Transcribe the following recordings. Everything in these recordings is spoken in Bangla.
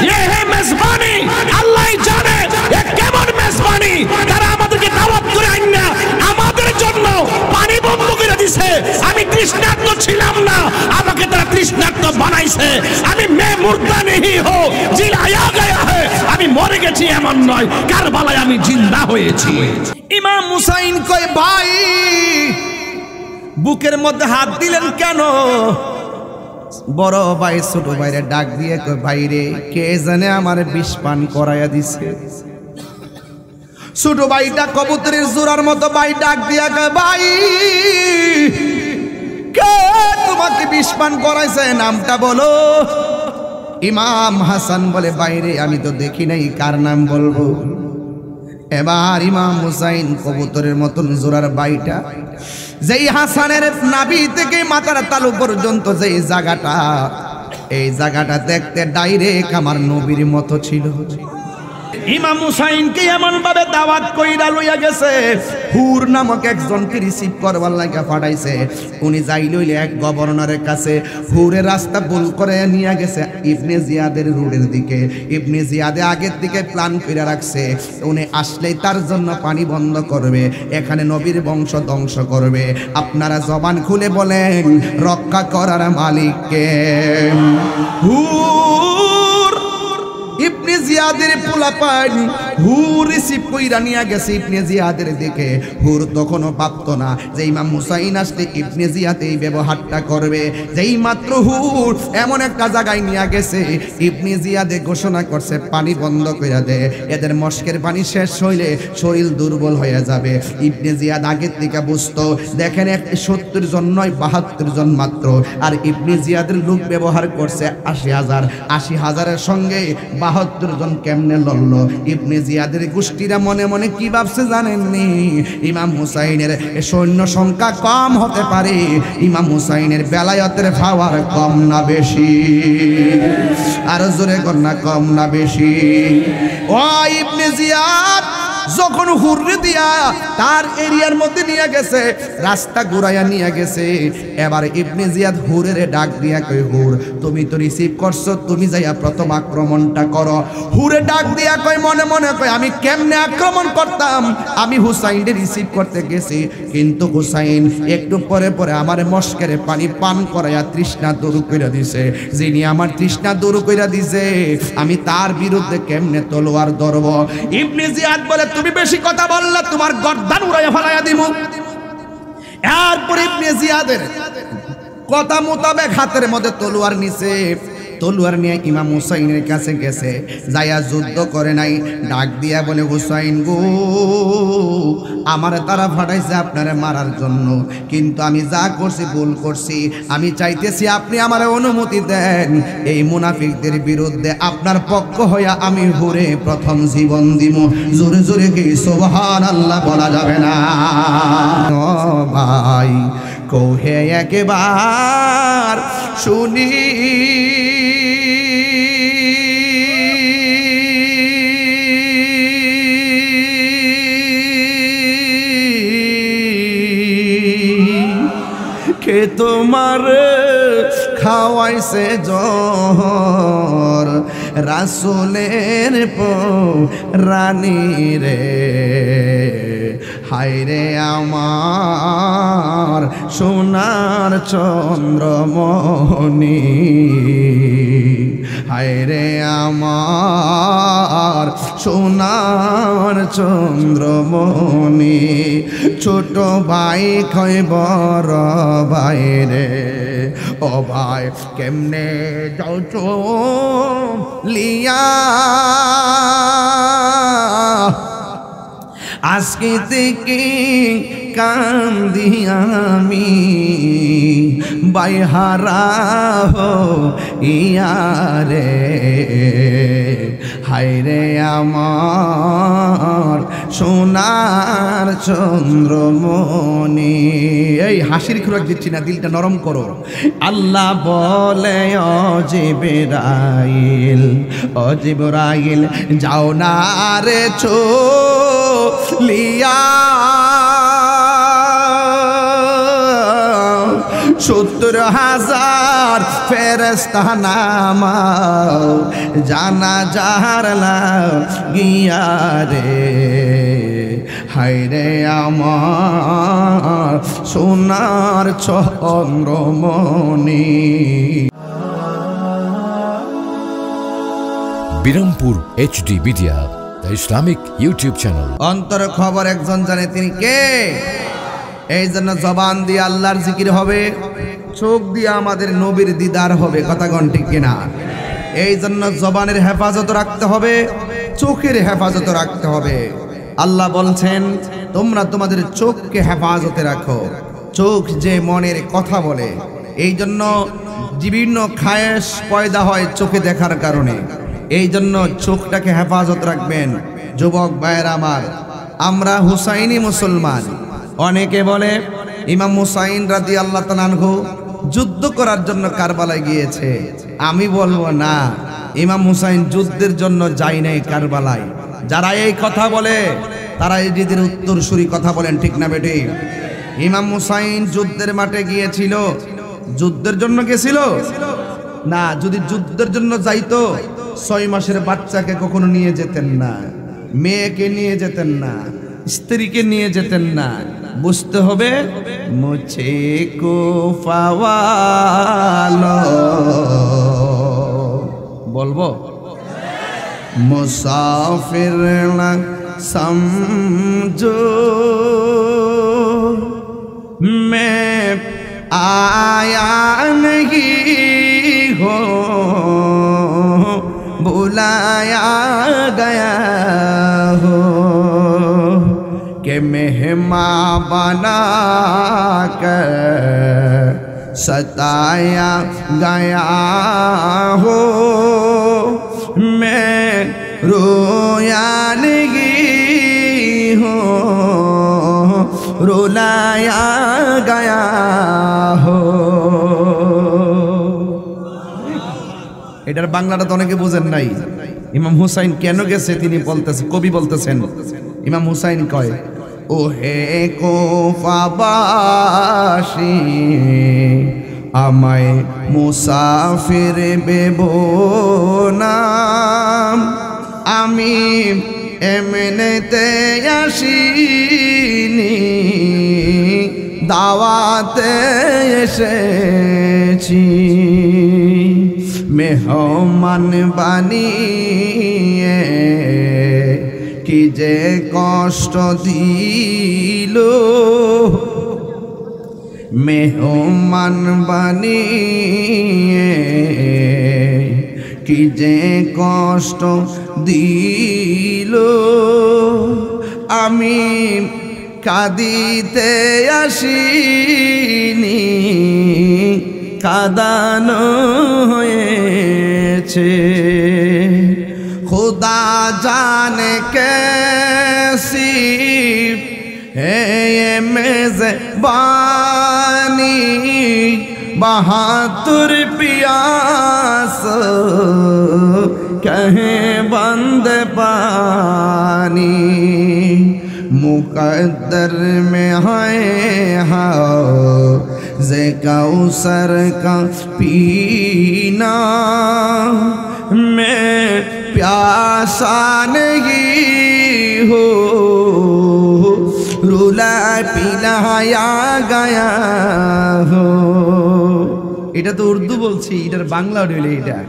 ये है मेजबानी আল্লাহ জানে এ কেমন মেজবানি তারা আমাদেরকে দাওয়াত করে আইনা আমাদের জন্য পানি বন্ধ করে দিয়েছে আমি তৃষ্ণার্ত ছিলাম না আমাকে তারা তৃষ্ণার্ত বানাইছে আমি মে মুর্দা नहीं हो জিলায়া গয়া है আমি মরে গেছি এমন নয় কারবালায় আমি জিন্দা হয়েছি ইমাম হুসাইন কয় ভাই বুকের মধ্যে হাত দিলেন কেন বড় ভাই ছোট ভাইরে ডাক দিয়ে কয় ভাই রে কে জানে আমার বিষ পান করায়া দিছে ছোট ভাইটা কবুতরের জোড়ার মতো ভাই ডাক দিয়া কয় ভাই কে তোমাকে বিষ পান করাইছে নামটা বলো ইমাম হাসান বলে বাইরে আমি তো দেখি নাই কার নাম বলবো এবার ইমাম হুসাইন কবুতরের মতন জোড়ার বাইটা যেই হাসানের নাভি থেকে মাথার তালু পর্যন্ত যেই জায়গাটা এই জায়গাটা দেখতে ডাইরেক্ট আমার নবীর মতো ছিল ইমাম হুসাইনকে এমন ভাবে দাওয়াত কইরা লইয়া গেছে হুর নামক একজনকে রিসিভ করবার লাগা পাঠাইছে উনি যাই লইলে এক গভর্নরের কাছে হুরের রাস্তা ভুল করে নিয়ে গেছে ইবনে জিয়াদের রোডের দিকে ইবনে জিয়াদে আগের দিকে প্ল্যান করে রাখছে উনি আসলেই তার জন্য পানি বন্ধ করবে এখানে নবীর বংশ ধ্বংস করবে আপনারা জবান খুলে বলেন রক্ষা করার মালিক কে হুর ইবনে জিয়াদের পোলাপান হুর রিসিভ কইরা নিয়ে গেছে ইবনে জিয়াদের দিকে হুর তখনও ভাবতো না যে ইমাম হুসাইন আসলে ইবনে জিয়াদ এই ব্যবহারটা করবে যেই মাত্র হুর এমন একটা জায়গায় নিয়ে গেছে ইবনে জিয়াদে ঘোষণা করছে পানি বন্ধ কইরা দে এদের মস্কের পানি শেষ হইলে শরীর দুর্বল হয়ে যাবে ইবনে জিয়াদ আগের থেকে বুঝতো দেখেন 70 জন নয় 72 জন মাত্র আর ইবনে জিয়াদের লোক ব্যবহার করছে 80,000 সঙ্গে 72 জন কেমনে লড়ল ইবনে জিয়াদের গোষ্ঠীরা মনে মনে কি ভাবছে জানেননি ইমাম হুসাইনের সৈন্য সংখ্যা কম হতে পারে ইমাম হুসাইনের বেলায়েতের পাওয়ার কম না বেশি আর জোরে কন্যা কম না বেশি ও ইবনে জিয়াদ যখন হুররে দিয়া তার এরিয়ার মধ্যে নিয়ে গেছে রাস্তা ঘুরাইয়া নিয়ে গেছে এবার ইবনে জিয়াদ হুরের ডাক দিয়া কই হুর তুমি তো রিসিভ করছো তুমি যাইয়া প্রথম আক্রমণটা করো হুরে ডাক দিয়া কই মনে মনে কই আমি কেমনে আক্রমণ করতাম আমি হুসাইনকে রিসিভ করতে গেছি কিন্তু হুসাইন একটু পরে পরে আমার মস্কের পানি পান করাইয়া তৃষ্ণা দূর কইরা দিছে যিনি আমার তৃষ্ণা দূর কইরা দিছে আমি তার বিরুদ্ধে কেমনে তলোয়ার ধরব ইবনে জিয়াদ বলে তুমি বেশি কথা বললে তোমার গর্দান উড়াইয়া ফেলাইয়া দিমু এরপর ইবনে জিয়াদের কথা মোতাবেক হাতের মধ্যে তলোয়ার নিছে তলোয়ার নিয়ে ইমাম হুসাইনের কাছে গেছে যাইয়া যুদ্ধ করে নাই ডাক দিয়া বলে হুসাইন গো আমার তারা ফাটাইছে আপনারে মারার জন্য কিন্তু আমি যা করছি ভুল করছি আমি চাইতেছি আপনি আমার অনুমতি দেন এই মুনাফিকদের বিরুদ্ধে আপনার পক্ষ হইয়া আমি হুরে প্রথম জীবন দিব জোরে জোরে কি সুবহানাল্লাহ বলা যাবে না ও ভাই কোহে একবার শুনি কে তোমার খাওয়াইছে জহর রাসূলের রানী রে হায়রে আমার সোনার চন্দ্রমণি হায়রে আমার সোনার চন্দ্রমণি ছোট ভাই কয় বড় ভাই রে ও ভাই কেমনে যাও লিয়া আজকে থেকে কান্দি আমি বাইহারা ইয়ারে হায়রে আমার সোনার চন্দ্রমণি এই হাসির খোরাক দিচ্ছি না দিলটা নরম করো আল্লাহ বলে অজিবরাইল যাও না রে লিয়া 70,000 ফেরেশতা নামাও জানাজার লাগিয়া রে হায়রে আমার সোনার Chandramani. Birampur HD media, the Islamic YouTube channel. অন্তর খবর একজন জানে, তিনি কে? এই জন্য জবান দিয়ে আল্লাহর জিকির হবে, চোখ দিয়ে আমাদের নবীর দিদার হবে। কথা কোন ঠিক কিনা? এই জন্য জবানের হেফাজত রাখতে হবে, চোখের হেফাজত রাখতে হবে। আল্লাহ বলছেন তোমরা তোমাদের চোখকে হেফাজতে রাখো। চোখ যে মনের কথা বলে, এই জন্য বিভিন্ন খায়েশ পয়দা হয় চোখে দেখার কারণে। এই জন্য চোখটাকে হেফাজত রাখবেন। যুবক ভাইয়েরা আমার, আমরা হুসাইনি মুসলমান। অনেকে বলে ইমাম হুসাইন রাদিয়াল্লাহু তাআলা আনহু যুদ্ধ করার জন্য কারবালায় গিয়েছে। আমি বলবো না, ইমাম হুসাইন যুদ্ধের জন্য যায় নাই কারবালায়। যারা এই কথা বলে তারা এদের উত্তরসূরি কথা বলেন, ঠিক না বেটি? ইমাম হুসাইন যুদ্ধের মাঠে গিয়েছিল, যুদ্ধের জন্য গেছিল না। যদি যুদ্ধের জন্য যাইতো 6 মাসের বাচ্চাকে কখনো নিয়ে যেতেন না, মেয়েকে নিয়ে যেতেন না, স্ত্রীকে নিয়ে যেতেন না। বুঝতে হবে মুঝে কো ফাওয়ালো, বলবো মুসাফির না समझो मैं आया नहीं हो, बुलाया गया हो कि मेहमान बना कर सताया गया हो। मैं रोया नहीं हो, रुलाया गया हो। এটার বাংলাটা তো অনেকে বুঝেন নাই। ইমাম হুসাইন কেন গেছে তিনি বলতেছেন, কবি বলতেছেন, ইমাম হুসাইন কয় ও হে কোফাবাসী আমায় মুসাফির বেবো না, আমি এমনেতে আসিনি, দাওয়াতে এসেছি। মেহমান বানিয়ে কি যে কষ্ট দিল, মেহমান বানিয়ে কি যে কষ্ট দিল। আমি কাঁদিতে আসিনি, কাঁদানো হয়েছে। खुदा जाने कैसी है ये मेज़बानी, बहादुर पियास कहे बंद पानी। मुकद्दर में है हौज़े कौसर का पीना, मैं प्यासा नहीं हो, रुला पिलाया गया हो। এটা তো উর্দু বলছি, এটার বাংলা হইল এটা।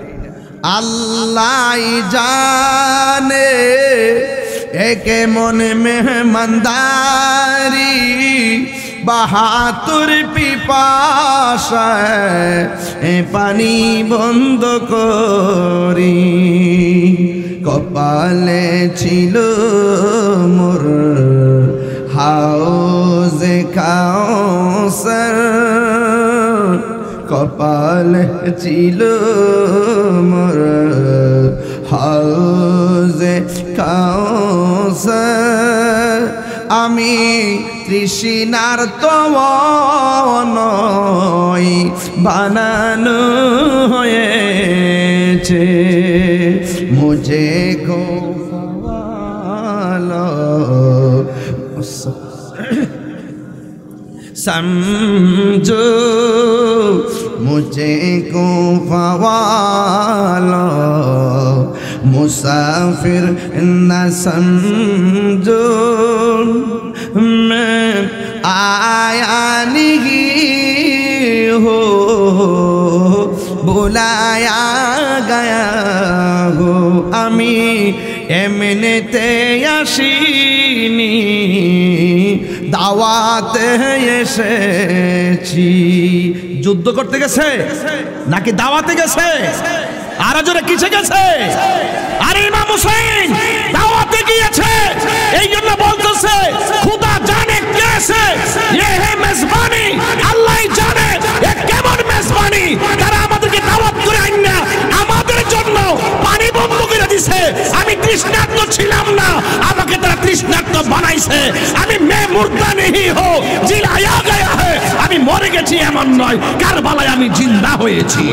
আল্লাহ জানে একে মনে মেহমানদারি, বাহাতুর পিপাসায় পানি বন্ধ করি। কপালে ছিল মোর হাউজে কাউসার, কপালে ছিল মোর হাউজে কাউসার। আমি তৃষ্ণার তো নই, বানানো হয়েছে। মুঝে কো ফাওয়ালো समझो मुझे कूफा वालों मुसाफिर न समझो, मैं आया नहीं हो बुलाया गया हो, আমি এমনিতে আসিনি দাওয়াতে এসেছি। যুদ্ধ করতে গেছে নাকি দাওয়াতে গেছে? আর জোরে কিসে গেছে? আরে ইমাম হুসাইন দাওয়াতে গিয়েছে। এই জন্য বলতেছে খোদা জানে কেসে ये है মেজবানি, আল্লাহই জানে এ কেমন মেজবানি। তারা আমাদেরকে দাওয়াত করে আইনা আমাদের জন্য পানি বন্ধ করে দিছে। আমি তৃষ্ণার্ত ছিলাম না, আমাকে তারা তৃষ্ণার্ত বানাইছে। আমি মে মুর্দা নেহি হো জিলায়া গয়া है, আমি মরে গেছি এমন নয়, কারবালায় আমি জিন্দা হয়েছি।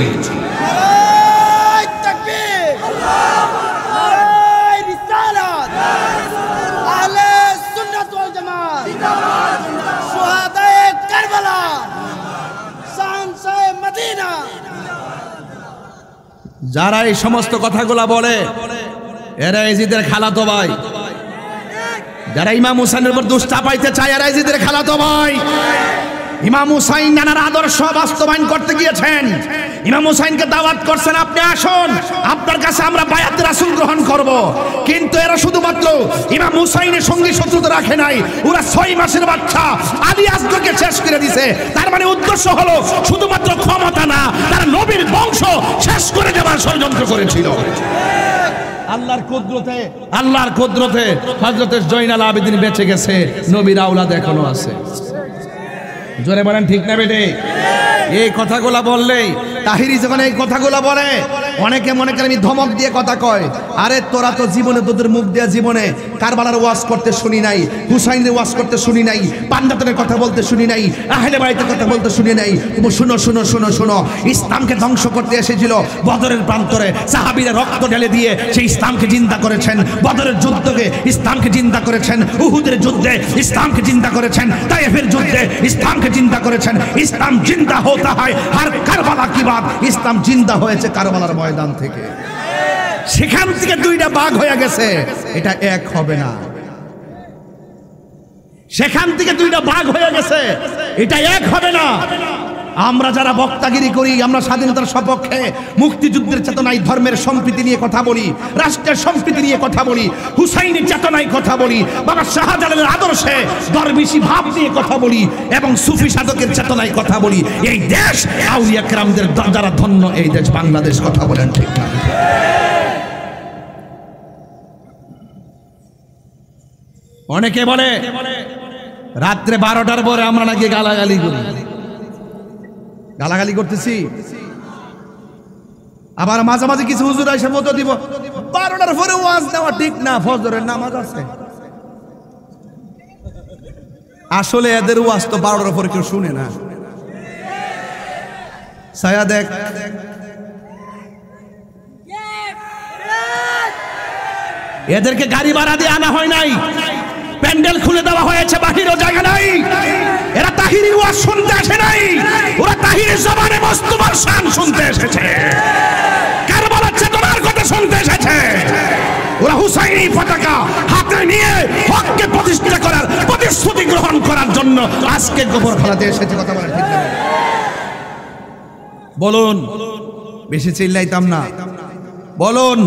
যারা এই সমস্ত কথাগুলা বলে এরা ইয়াজিদের খালাতো ভাই। যারা ইমাম হুসাইনের উপর দোষ চাপাইতে চায় এরা ইয়াজিদের খালাতো ভাই। ইমাম হুসাইন নানার আদর্শ বাস্তবায়ন করতে গিয়েছেন। ইমাম হুসাইনকে দাওয়াত করছেন, আপনি আসুন, আপনার কাছে আমরা বায়াতে রাসূল গ্রহণ করব। কিন্তু এরা শুধুমাত্র ইমাম হুসাইনের সঙ্গে শত্রুতা রাখে নাই, ওরা 6 মাসের বাচ্চা আলী আসগরকে শেষ করে দিয়েছে। তার মানে উদ্দেশ্য হলো শুধুমাত্র ক্ষমতা না, তারা নবীর বংশ শেষ করে দেওয়ার ষড়যন্ত্র করেছিল। আল্লাহর কুদরতে হযরত জয়নাল আবেদিন বেঁচে গেছে, নবীর আওলাদ এখনো আছে। জোরে বলেন ঠিক না বেটে? এই কথাগুলা বললেই তাহিরি যখন এই কথাগুলা বলে অনেকে মনে করে আমি ধমক দিয়ে কথা কয়। আরে তোরা তো জীবনে তোদের মুখ দেয়া জীবনে কারবালার ওয়াজ করতে শুনি নাই, হুসাইনের ওয়াজ করতে শুনি নাই, পান্ডাতনের কথা বলতে শুনি নাই, আহলে বাইতের কথা বলতে শুনি নাই। তুমি শুনো শুনো শুনো শুনো, ইসলামকে ধ্বংস করতে এসেছিল বদরের প্রান্তরে, সাহাবীরা রক্ত ঢেলে দিয়ে সেই ইসলামকে জিন্দা করেছেন। বদরের যুদ্ধকে ইসলামকে জিন্দা করেছেন, উহুদের যুদ্ধে ইসলামকে জিন্দা করেছেন, তায়েফের যুদ্ধে ইসলামকে জিন্দা করেছেন। ইসলাম জিন্দা হতে হয় আর কারবালা কি বাত, ইসলাম জিন্দা হয়েছে কারবালার ময়দান থেকে। সেখান থেকে দুইটা ভাগ হয়ে গেছে, এটা এক হবে না। সেখান থেকে দুইটা ভাগ হয়ে গেছে, এটা এক হবে না। আমরা যারা বক্তাগিরি করি, আমরা স্বাধীনতার সপক্ষে, মুক্তিযুদ্ধের চেতনায় ধর্মের সম্প্রীতি নিয়ে কথা বলি, রাষ্ট্রের সম্প্রীতি নিয়ে কথা বলি, হুসাইনের চেতনায় কথা বলি, বাবা শাহজালালের আদর্শে দরবেশি ভাব নিয়ে কথা বলি এবং সুফি সাধকের চেতনায় কথা বলি। এই দেশ আউলিয়া কেরামদের যারা ধন্য এই দেশ বাংলাদেশ, কথা বলেন ঠিক না? অনেকে বলে রাত্রে 12টার পরে আমরা নাকি গালাগালি করি। গালাগালি করতেছি, আবার মাঝে মাঝে কিছু হুজুর এসে মতো দিব 12টার পরে ওয়াজ দেওয়া ঠিক না, ফজরের নামাজ আছে। আসলে এদের ওয়াজ তো 12টার পরে কেউ শুনে না। ছায়া দেখ, এদেরকে গাড়ি ভাড়া দিয়ে আনা হয় নাই, প্যান্ডেল খুলে দেওয়া হয়েছে, বাহিরও জায়গা নাই। এরা তাহিরি ওয়াজ শুনতে আসে নাই, ওরা তাহিরি জবানে মুস্তাফার শান শুনতে এসেছে, কারবালার চেতনার কথা শুনতে এসেছে। ওরা হুসাইনি পতাকা হাতে নিয়ে হককে প্রতিষ্ঠা করার প্রতিশ্রুতি গ্রহণ করার জন্য আজকে গোবর ফেলাতে এসেছে। কথা বলেন ঠিক না? বলুন, বেশি চিল্লাইতাম না। বলুন,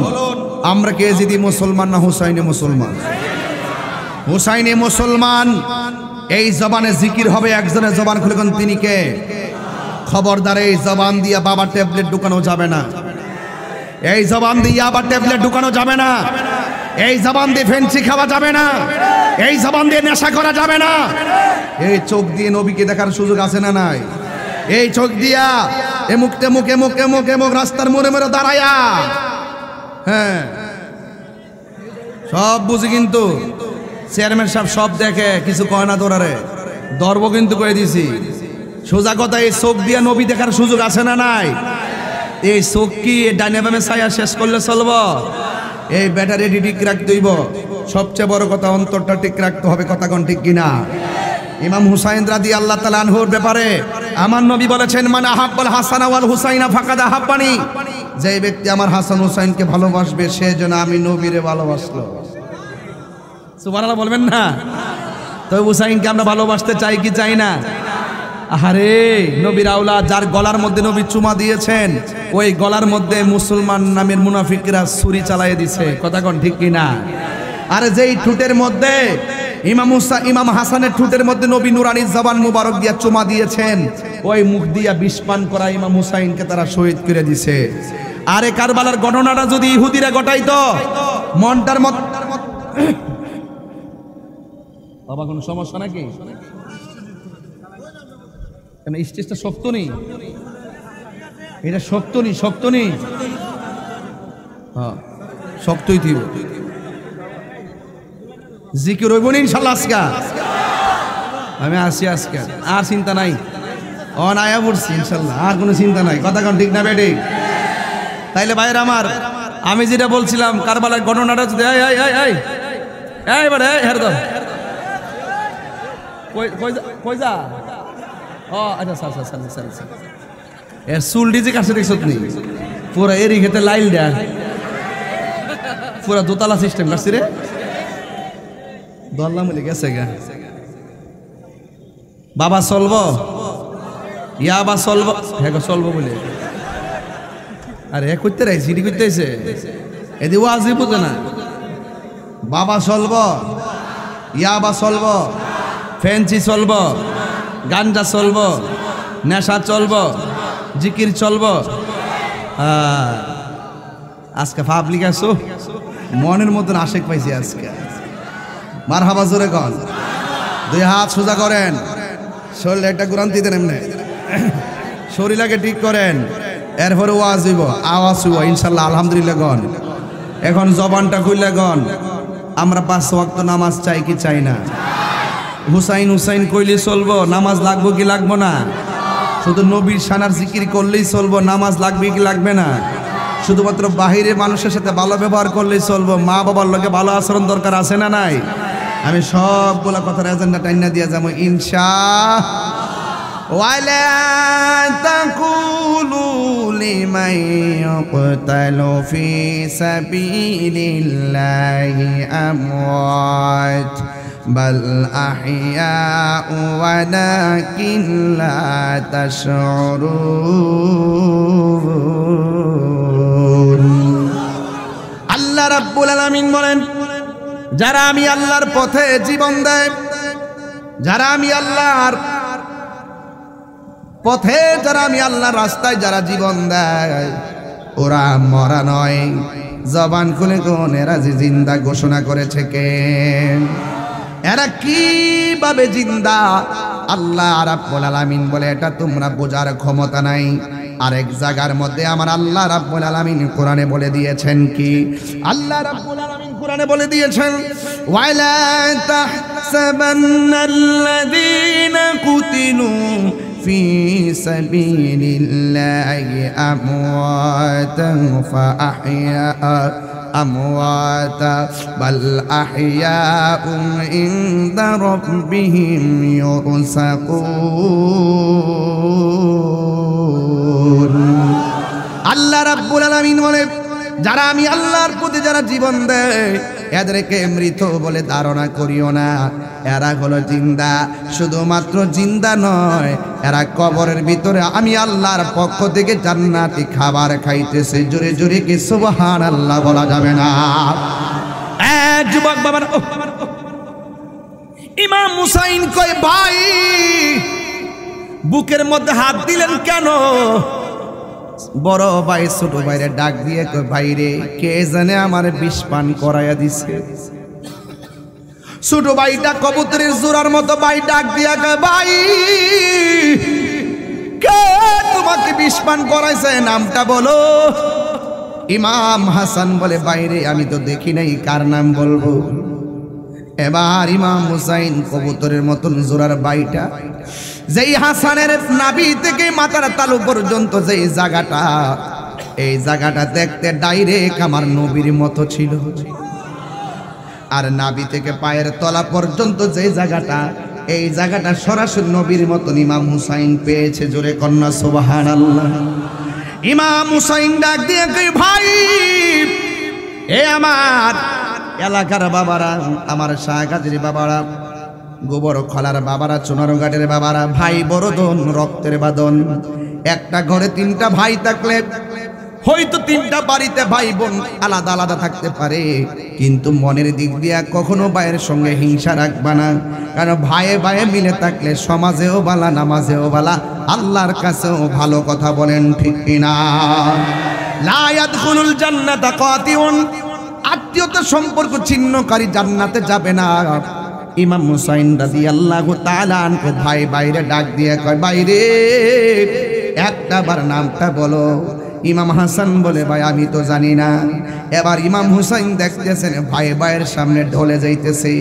আমরা কে যদি মুসলমান না হুসাইনি মুসলমান? হুসাইনি মুসলমান। এই জবানে জিকির হবে, একজনের জবান খুলে কোন তিনি কে? খবরদার এই জবান দিয়ে বাবা ট্যাবলেট ঢুকানো যাবে না, এই জবান দিয়ে আবার ট্যাবলেট ঢুকানো যাবে না, এই জবান দিয়ে ফেন্সি খাওয়া যাবে না, এই জবান দিয়ে নেশা করা যাবে না। এই চোখ দিয়ে নবীকে দেখার সুযোগ আছে না নাই? এই চোখ দিয়া এমুক তেমুক এমুক এমুক এমুক রাস্তার মোড়ে মোড়ে দাঁড়ায়া, হ্যাঁ সব বুঝি, কিন্তু চেয়ারম্যান সাহেব সব দেখে, কিছু কয় না। তোরারে ধরবো কিন্তু কয়ে দিছি। সোজা কথা, এই চোখ দিয়া নবী দেখার সুযোগ আছে না নাই? এই চোখ কি ডাইনে বামে ছায়া শেষ করলে চলবো? এই ব্যাটারি ঠিক রাখতে হইব। সবচেয়ে বড় কথা, অন্তরটা ঠিক রাখতে হবে। কথা কোন ঠিক কিনা? ইমাম হুসাইন রাদিয়াল্লাহু তাআলা আনহুর ব্যাপারে আমার নবী বলেছেন মান আহাব্বাল হাসান ওয়াল হুসাইনা ফাকাদ আহাব্বানি, যে ব্যক্তি আমার হাসান হুসাইনকে ভালোবাসবে সে যেন আমি নবীরে ভালোবাসলো। সুবহানাল্লাহ বলবেন না? তো হুসাইনকে আমরা ভালোবাসতে চাই কি চাই না? আরে নবীর আওলাদ, যার গলার মধ্যে নবী চুমা দিয়েছেন ওই গলার মধ্যে মুসলমান নামের মুনাফিকরা ছুরি চালাইয়ে দিছে, কথা কোন ঠিক কি না? আরে যেই ঠুটের মধ্যে ইমাম হাসানের ঠুটের মধ্যে নবী নুরানি জবান মুবারক দিয়া চুমা দিয়েছেন, ওই মুখ দিয়া বিষ পান করা ইমাম হুসাইনকে তারা শহীদ করে দিছে। আরে কারবালার ঘটনাটা যদি ইহুদিরা ঘটাইতো, মনটার মত বাবা কোনো সমস্যা নাকি? কেন স্টেজটা শক্ত নেই? এটা শক্ত নেই, শক্ত নেই, হ্যাঁ শক্তই দিব। জিকির হইব না ইনশাল্লাহ আজকে। আমি আসি আজকে, আর চিন্তা নাই, অনায়া পড়ছি ইনশাল্লাহ, আর কোনো চিন্তা নাই, কথা কোন ঠিক না বেটে? তাইলে ভাইয়ের আমার, আমি যেটা বলছিলাম কারবালার ঘটনাটা যদি কই যা এর চুল ডিজে কাছে দেখছ নি? পুরা এরি খেতে লাইল দেয়া, পুরা দোতলা সিস্টেম কাটছি রে, দল্লা মিলে গেছে গা। বাবা চলব ইয়া বা চলব, হ্যাঁ চলবো বলে। আরে এ করতে রাই সিটি করতে আইছে, এদি ওয়াজি বুঝে না। বাবা চলব, ইয়া বা চলব, ফেন্সি চলব, গাঞ্জা চলব, নেশা চলব, জিকির চলব। আজকে পাবলিক আছো, মনের মতন আশেক পাইছি আজকে। মারহাবা জোরে কন, দুই হাত সোজা করেন, শরীরে একটা গুরান্তি দেন, এমনি শরীরটাকে ঠিক করেন, এরপরে ওয়াজ হইব, আওয়াজ হইব ইনশাল্লাহ আলহামদুলিল্লাহ গন। এখন জবানটা খুললে গন, আমরা 5 ওয়াক্ত নামাজ চাই কি চাই না? হুসাইন হুসাইন কইলে চলবো, নামাজ লাগবো কি লাগবো না? শুধু নবীর শানার জিকির করলেই চলবো, নামাজ লাগবে কি লাগবে না? শুধুমাত্র বাহিরের মানুষের সাথে ভালো ব্যবহার করলেই চলবো, মা বাবার লগে ভালো আচরণ দরকার আছে না নাই? আমি সবগুলা কথার এজেন্ডা টাইনা দিয়া যাবো ইনশাআল্লাহ। ওয়ালা তাকুলু লিমান ইয়াকতালু ফি সাবিলিল্লাহি আমওয়াত বাল আহইয়াউ ওয়ালাকিন লা তাশউরুন। আল্লাহ রাব্বুল আলামিন বলেন, যারা আমি আল্লাহর পথে জীবন দেয়, যারা আমি আল্লাহর পথে, যারা আমি আল্লাহর রাস্তায় যারা জীবন দেয়, ওরা মরা নয়, জবান খুলে কোন এরা যে জিন্দা ঘোষণা করেছে কে? এরা কিভাবে জিন্দা? আল্লাহ রাব্বুল আলামিন বলে এটা তোমরা বোঝার ক্ষমতা নাই। আরেক জায়গার মধ্যে আমার আল্লাহ রাব্বুল আলামিন কোরআনে বলে দিয়েছেন কি? আল্লাহ রাব্বুল আলামিন কোরআনে বলে দিয়েছেন, ওয়ালা তাহসাবান্নাল্লাযীনা কুতিলু ফি সাবিলিল্লাহি আমওয়াতান أمواتا بل أحياء عند ربهم يرزقون। আল্লাহ রাব্বুল আলামিন বলে, যারা আমি আল্লাহর প্রতি যারা জীবন দেয় এদেরকে মৃত বলে ধারণা করিও না, এরা হলো জিন্দা। শুধুমাত্র জিন্দা নয়, এরা কবরের ভিতরে আমি আল্লাহর পক্ষ থেকে জান্নাতি খাবার খাইতেছে। জোরে জোরে কি সুবহানাল্লাহ বলা যাবে না? যুবক বাবার, ইমাম হুসাইন কয়, ভাই বুকের মধ্যে হাত দিলেন কেন? বড় ভাই ছোট ভাইরে ডাক দিয়ে কয়, ভাইরে কে জানে আমার বিষ পান করাইয়া দিছে। ছোট ভাইটা কবুতরের জোড়ার মতো ভাই ডাক দিয়া কয়, ভাই কে তোমাকে বিষ পান করাইছে, নামটা বলো। ইমাম হাসান বলে, বাইরে আমি তো দেখি নাই, কার নাম বলবো? এবার ইমাম হুসাইন কবুতরের মতন জোড়ার বাইটা, যেই হাসানের নাভি থেকে মাথার তালু পর্যন্ত যেই জায়গাটা, এই জায়গাটা দেখতে ডাইরেক্ট আমার নবীর মতো ছিল। আর নাভি থেকে পায়ের তলা পর্যন্ত যেই জায়গাটা, এই জায়গাটা সরাসরি নবীর মতন ইমাম হুসাইন পেয়েছে। জোরে কন্যা সুবহানাল্লাহ। ইমাম হুসাইন ডাক দিয়ে কই, ভাই এ আমার এলাকার বাবারা, আমার শাহগাজীর বাবারা, গোবর খলার বাবারা, চুনারঘাটের বাবারা, ভাই বড়দন রক্তের বাঁধন। একটা ঘরে তিনটা ভাই থাকলে হয়তো তিনটা বাড়িতে ভাই বোন আলাদা আলাদা থাকতে পারে, কিন্তু মনের দিক দিয়া কখনো ভাইয়ের সঙ্গে হিংসা রাখবা না। কারণ ভাইয়ে ভাইয়ে মিলে থাকলে সমাজেও বালা, নামাজেও বালা, আল্লাহর কাছেও ভালো। কথা বলেন ঠিক কিনা? লা ইয়াদখুলুল জান্নাতা কাতিউন, আত্মীয়তা সম্পর্ক ছিন্নকারী জান্নাতে যাবে না। ইমাম হুসাইন রাদিয়াল্লাহু তাআলা আনহু ভাই বাইরে ডাক দিয়ে কয়, বাইরে একটা বার নামটা বলো। ইমাম হাসান বলে, ভাই আমি তো জানি না। এবার ইমাম হুসাইন দেখতেছেন ভাই ভাইয়ের সামনে ঢলে যাইতেছে।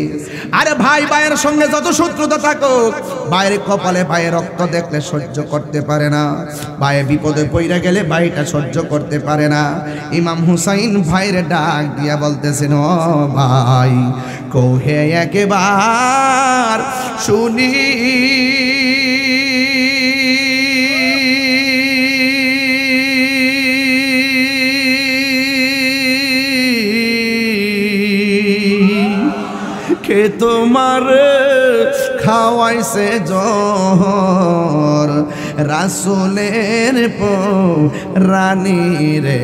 আরে ভাই ভাইয়ের সঙ্গে যত শত্রুতা থাকুক, ভাইয়ের কপালে ভাইয়ের রক্ত দেখলে সহ্য করতে পারে না, ভাইয়ে বিপদে পড়ে গেলে ভাইটা সহ্য করতে পারে না। ইমাম হুসাইন ভাইয়ের ডাক দিয়া বলতেছেন, ও ভাই কোহে একবার শুনি, কে তোমার খাওয়াইছে জহর, রাসূলের রানী রে,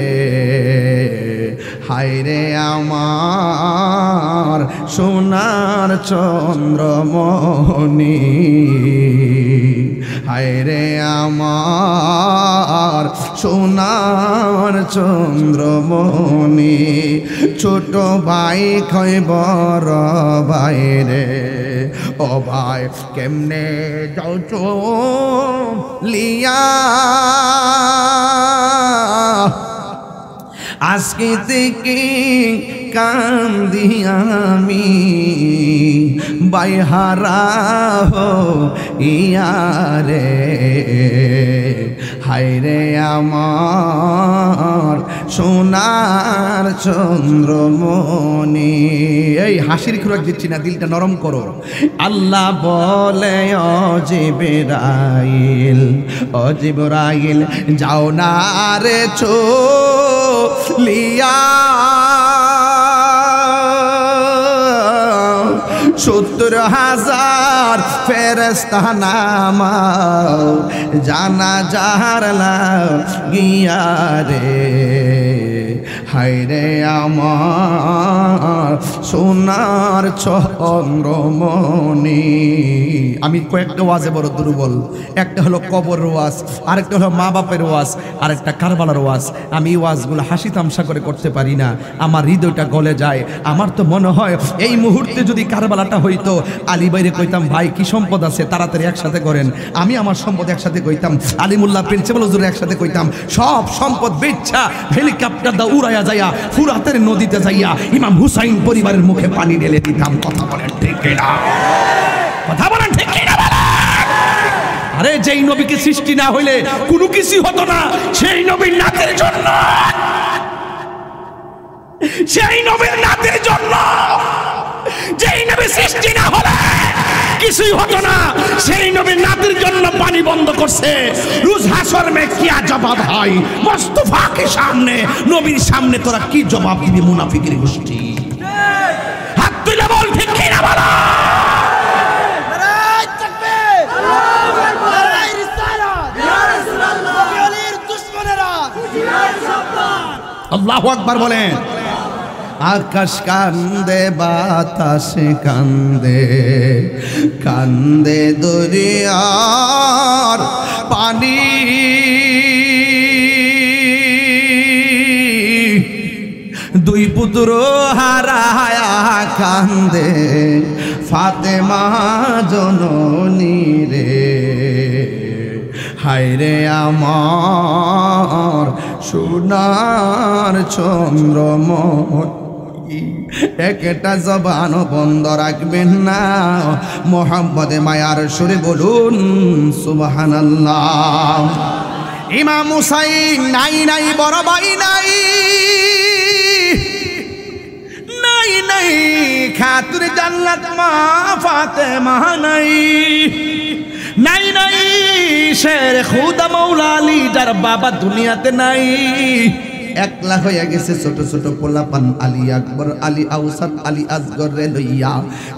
হায়রে আমার সোনার চন্দ্রমণি, হায়রে আমার সোনার চন্দ্রমণি, ছোট ভাই কয় বড় ভাই রে, ও ভাই কেমনে যাও লিয়া, আজকে থেকে কান্দি আমি, বাইহারা ইয়ারে, হায়রে আমার সোনার চন্দ্রমণি। এই হাসির খোরাক দিচ্ছি না, দিলটা নরম করো। আল্লাহ বলে, ও জিবরাইল, ও জিবরাইল যাও না রে লিয়া, 70,000 ফেরেশতা নামাও, জানাজার লাগিয়া রে, হায়রে আমার সোনার চন্দ্রমণি। আমি কয়েকটা ওয়াজে বড় দুর্বল। একটা হলো কবর ওয়াজ, আরেকটা হলো মা বাপের ওয়াজ, আরেকটা কারবালার ওয়াজ। আমি এই ওয়াজগুলো হাসি তামসা করে করতে পারি না, আমার হৃদয়টা গলে যায়। আমার তো মনে হয় এই মুহূর্তে যদি কারবালাটা হইতো, আলী ভাইরে কইতাম, ভাই কি সম্পদ আছে তাড়াতাড়ি একসাথে করেন। আমি আমার সম্পদ একসাথে কইতাম, আলিমুল্লাহ প্রিন্সিপাল হুজুর একসাথে কইতাম, সব সম্পদ বেচ্ছা হেলিকপ্টার দা উড়াইয়া যাইয়া ফুরাতের নদীতে যাইয়া ইমাম হুসাইন পরিবারের মুখে পানি ঢেলে দিতাম। কথা বলেন ঠিক কিনা? কথা বলেন ঠিক কিনা? আরে যেই নবীকে সৃষ্টি না হইলে কোনো কিছু হতো না, সেই নবীর নাতের জন্য, সেই নবীর নাতের জন্য, যেই নবী সৃষ্টি না হলে কিছুই হতো না, সেই নবীর নাতের জন্য পানি বন্ধ করছে। রোজ হাসর মে কিয়া জবাব হয়, মুস্তাফা কে সামনে, নবীর সামনে তোরা কি জবাব দিবি মুনাফিকের গোষ্ঠী? হাত তুলে বল ঠিক কিনা বলো। আল্লাহু আকবার বলেন। আকাশ কান্দে, বাতাস কান্দে, কান্দে দরিয়ার পানি, দুই পুত্র হারায়া কান্দে ফাতেমা জননী রে, হায়রে আমার সোনার চন্দ্রমণি। একটা জবান বন্ধ রাখবেন না, মোহাম্মদে মায়ার সুরে বলুন সুবহানাল্লাহ। ইমাম হুসাইন নাই নাই বড় ভাই নাই, নাই নাই খাতুর জান্নাত মা ফাতেমা নাই, নাই নাই শের খুদা মৌলা আলী যার বাবা দুনিয়াতে নাই। একলা হয়ে গেছে ছোট ছোট পোলাপান আলী আকবর, আলী আউসাদ, আলী আসগর রে লইয়া,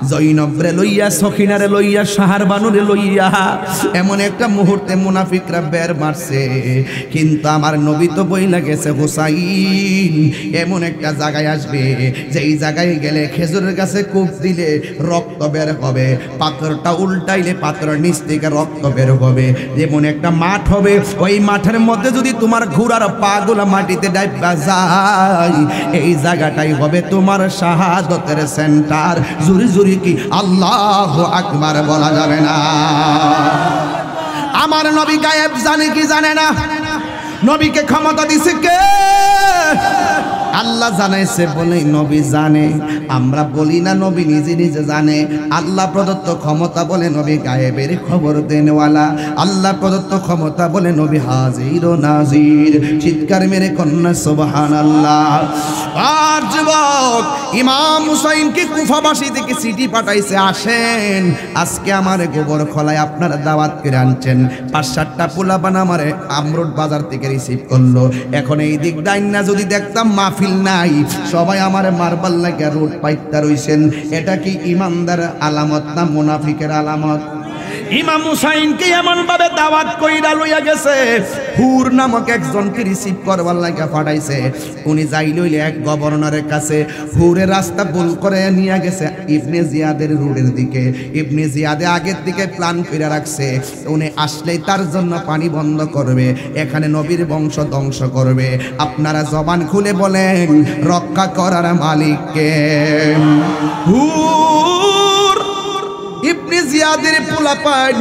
জৈনব রে লইয়া, সখিনা রে লইয়া, শাহরবানু রে লইয়া এমন একটা মুহূর্তে মুনাফিকরা বের মারছে। কিন্তু আমার নবী তো বইলা গেছে হুসাইন এমন একটা জায়গায় আসবে যেই জায়গায় গেলে খেজুরের গাছে কূপ দিলে রক্ত বের হবে, পাথরটা উল্টাইলে পাথরের নিচ থেকে রক্ত বের হবে। যেমন একটা মাঠ হবে, ওই মাঠের মধ্যে যদি তোমার ঘোড়ার পাগুলা মাটিতে বাজাই এই জায়গাটাই হবে তোমার শাহাদতের সেন্টার। জুরি জুরি কি আল্লাহু আকবার বলা যাবে না? আমার নবী গায়েব জানে কি জানে না? নবীকে ক্ষমতা দিছে কে? আল্লাহ জানাইছে বলেই নবী জানে। আমরা বলি না নবী নিজে নিজে জানে। আল্লাহ প্রদত্ত ক্ষমতা বলে নবী গায়েবের খবর দেনওয়ালা। আল্লাহ প্রদত্ত ক্ষমতা বলে নবী হাজির ও নাজির। চিৎকার মেরে কন্যা সুবহানাল্লাহ। আর যুবক ইমাম হুসাইনকে কুফাবাসী থেকে চিঠি পাঠাইছে, আসেন আজকে আমার গোবর খলায় আপনারা দাওয়াত করে আনছেন। ৫-৭টা পোলাপান আমারে আমরুট বাজার থেকে রিসিভ করলো। এখন এই দিক ডাইনা যদি দেখতাম মাহফিল নাই, সবাই আমার মারবার লাগে রোড পাইতা রইছেন। এটা কি ইমানদার আলামত না মুনাফিকের আলামত? ইমাম হুসাইনকে এমন ভাবে দাওয়াত কইরা লইয়া গেছে, হুর নামক একজনকে রিসিভ করবার লাগা পাঠাইছে। উনি যাই লইলে এক গভর্নরের কাছে। হুরের রাস্তা ভুল করে নিয়ে গেছে ইবনে জিয়াদের রোডের দিকে। ইবনে জিয়াদে আগের দিকে প্ল্যান করে রাখছে, উনি আসলেই তার জন্য পানি বন্ধ করবে, এখানে নবীর বংশ ধ্বংস করবে। আপনারা জবান খুলে বলেন রক্ষা করার মালিককে। ইবনে জিয়াদের পোলাপান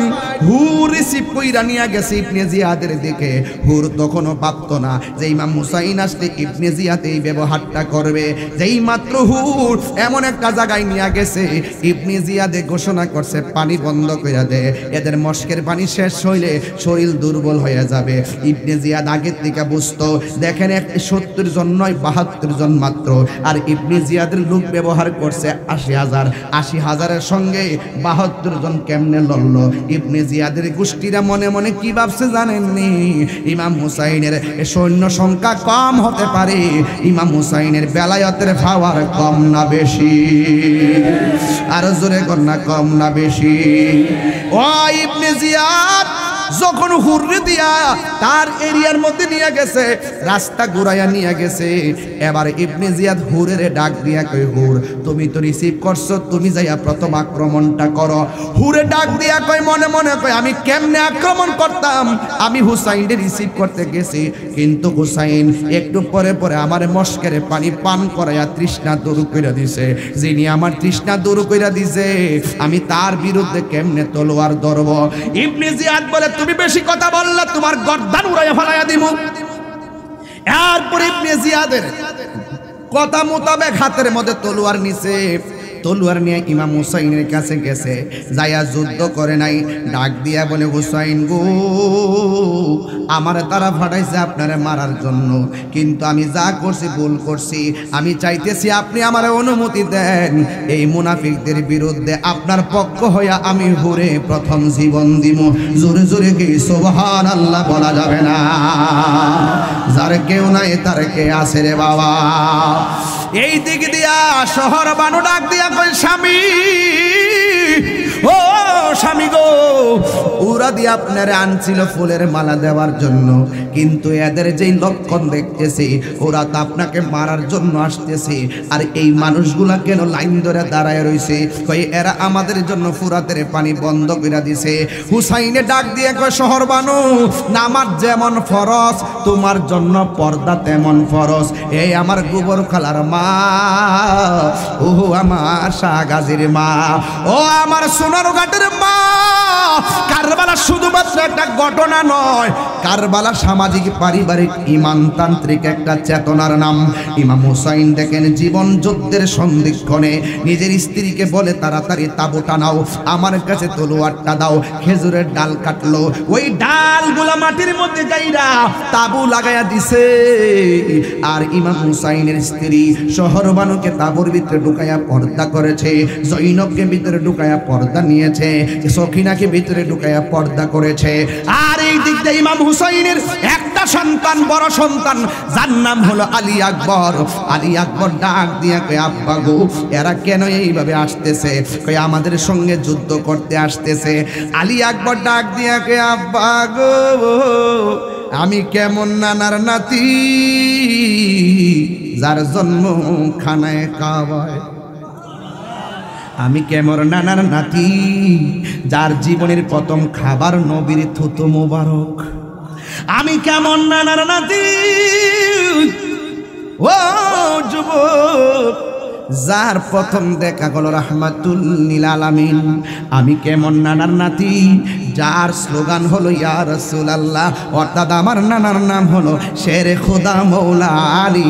হুর রিসিভ কইরা নিয়ে গেছে ইবনে জিয়াদের দিকে। হুর তখনও ভাবতো না যে ইমাম হুসাইন আসলে ইবনে জিয়াদ এই ব্যবহারটা করবে। যেই মাত্র হুর এমন একটা জায়গায় নিয়ে গেছে, ইবনে জিয়াদে ঘোষণা করছে পানি বন্ধ কইরা দে, এদের মস্কের পানি শেষ হইলে শরীর দুর্বল হয়ে যাবে। ইবনে জিয়াদ আগের থেকে বুঝতো, দেখেন 70 জন নয় 72 জন মাত্র, আর ইবনে জিয়াদের লোক ব্যবহার করছে 80,000। 80,000-এর সঙ্গে 72 জন কেমনে লড়ল? ইবনে জিয়াদের গোষ্ঠীরা মনে মনে কি ভাবছে জানেননি? ইমাম হুসাইনের সৈন্য সংখ্যা কম হতে পারে, ইমাম হুসাইনের বেলায়েতের পাওয়ার কম না বেশি? আর জোরে কর না, কম না বেশি? ও ইবনে জিয়াদ যখন হুররে দিয়া তার এরিয়ার মধ্যে নিয়ে গেছে, রাস্তা ঘুরাইয়া নিয়ে গেছে, এবার ইবনে জিয়াদ হুরের ডাক দিয়া কই, হুর তুমি তো রিসিভ করছো, তুমি যাইয়া প্রথম আক্রমণটা করো। হুরে ডাক দিয়া কই মনে মনে কই, আমি কেমনে আক্রমণ করতাম? আমি হুসাইনকে রিসিভ করতে গেছি, কিন্তু হুসাইন একটু পরে পরে আমার মস্কের পানি পান করাইয়া তৃষ্ণা দূর কইরা দিছে। যিনি আমার তৃষ্ণা দূর কইরা দিছে, আমি তার বিরুদ্ধে কেমনে তলোয়ার ধরব? ইবনে জিয়াদ বলে, তুমি বেশি কথা বললে তোমার গর্দান উড়াইয়া ফেলাইয়া দিব। এরপর ইবনে জিয়াদের কথা মোতাবেক হাতের মধ্যে তলোয়ার নিছে। তলোয়ার নিয়ে ইমাম হুসাইনের কাছে গেছে, যাইয়া যুদ্ধ করে নাই। ডাক দিয়া বলে, হুসাইন গো, আমার তারা ফাটাইছে আপনারে মারার জন্য, কিন্তু আমি যা করছি ভুল করছি। আমি চাইতেছি আপনি আমার অনুমতি দেন, এই মুনাফিকদের বিরুদ্ধে আপনার পক্ষ হইয়া আমি হুরে প্রথম জীবন দিব। জোরে জোরে কি সুবহানাল্লাহ বলা যাবে না? যার কেউ নাই তার কে আছে রে বাবা। এই দিক দিয়া শহর বানু ডাক দিয়া কই, স্বামী ও স্বামী গো, ওরা দিয়ে আপনারে আনছিল ফুলের মালা দেওয়ার জন্য, কিন্তু এদের যেই লক্ষণ দেখতেছি ওরা তো আপনাকে মারার জন্য আসতেছে। আর এই মানুষগুলা কেন লাইন ধরে দাঁড়ায় রইছে? কই এরা আমাদের জন্য ফুরাতের পানি বন্ধ করে দিছে। হুসাইনে ডাক দিয়ে কয়, শহর বানু, নামাজ যেমন ফরজ তোমার জন্য পর্দা তেমন ফরজ। এই আমার গোবর খালার মা, ও আমার শাহ গাজীর মা, ও আমার সোনার ঘাটের মা, কারবালা শুধুমাত্র একটা ঘটনা নয়, কারবালা সামাজিক পারিবারিক ইমানতান্ত্রিক একটা চেতনার নাম। ইমাম হুসাইন দেখেন জীবন যুদ্ধের সন্ধিক্ষণে নিজের স্ত্রীকে বলে তাড়াতাড়ি তাঁবুটা নাও, আমার কাছে তলোয়ারটা দাও। খেজুরের ডাল কাটলো, ওই ডালগুলা মাটির মধ্যে গাইরা তাঁবু লাগাইয়া দিছে। আর ইমাম হুসাইনের স্ত্রী শহরবানুকে তাঁবুর ভিতরে ঢুকাইয়া পর্দা করেছে, জৈনবকে ভিতরে ঢুকাইয়া পর্দা নিয়েছে, সখিনাকে ভিতরে ঢুকাইয়া পর্দা করেছে। আর এই দিক দিয়ে ইমাম হুসাইনের একটা সন্তান, বড় সন্তান, যার নাম হলো আলী আকবর। আলী আকবর ডাক দিয়া কয়, আব্বা গো, এরা কেন এইভাবে আসতেছে? কয় আমাদের সঙ্গে যুদ্ধ করতে আসতেছে। আলী আকবর ডাক দিয়া কয়, আব্বা গো, আমি কেমন নানার নাতি, যার জন্ম খানায় কাবায়। আমি কেমন নানার নাতি, যার জীবনের প্রথম খাবার নবীর থুতু মোবারক। আমি কেমন নানার নাতি, ও যুবক, যার প্রথম দেখা হলো রাহমাতুল লিল আলামিন। আমি কেমন নানার নাতি, যার স্লোগান হলো ইয়া রাসূলুল্লাহ, অর্থাৎ আমার নানার নাম হলো শেরে খোদা মৌলা আলী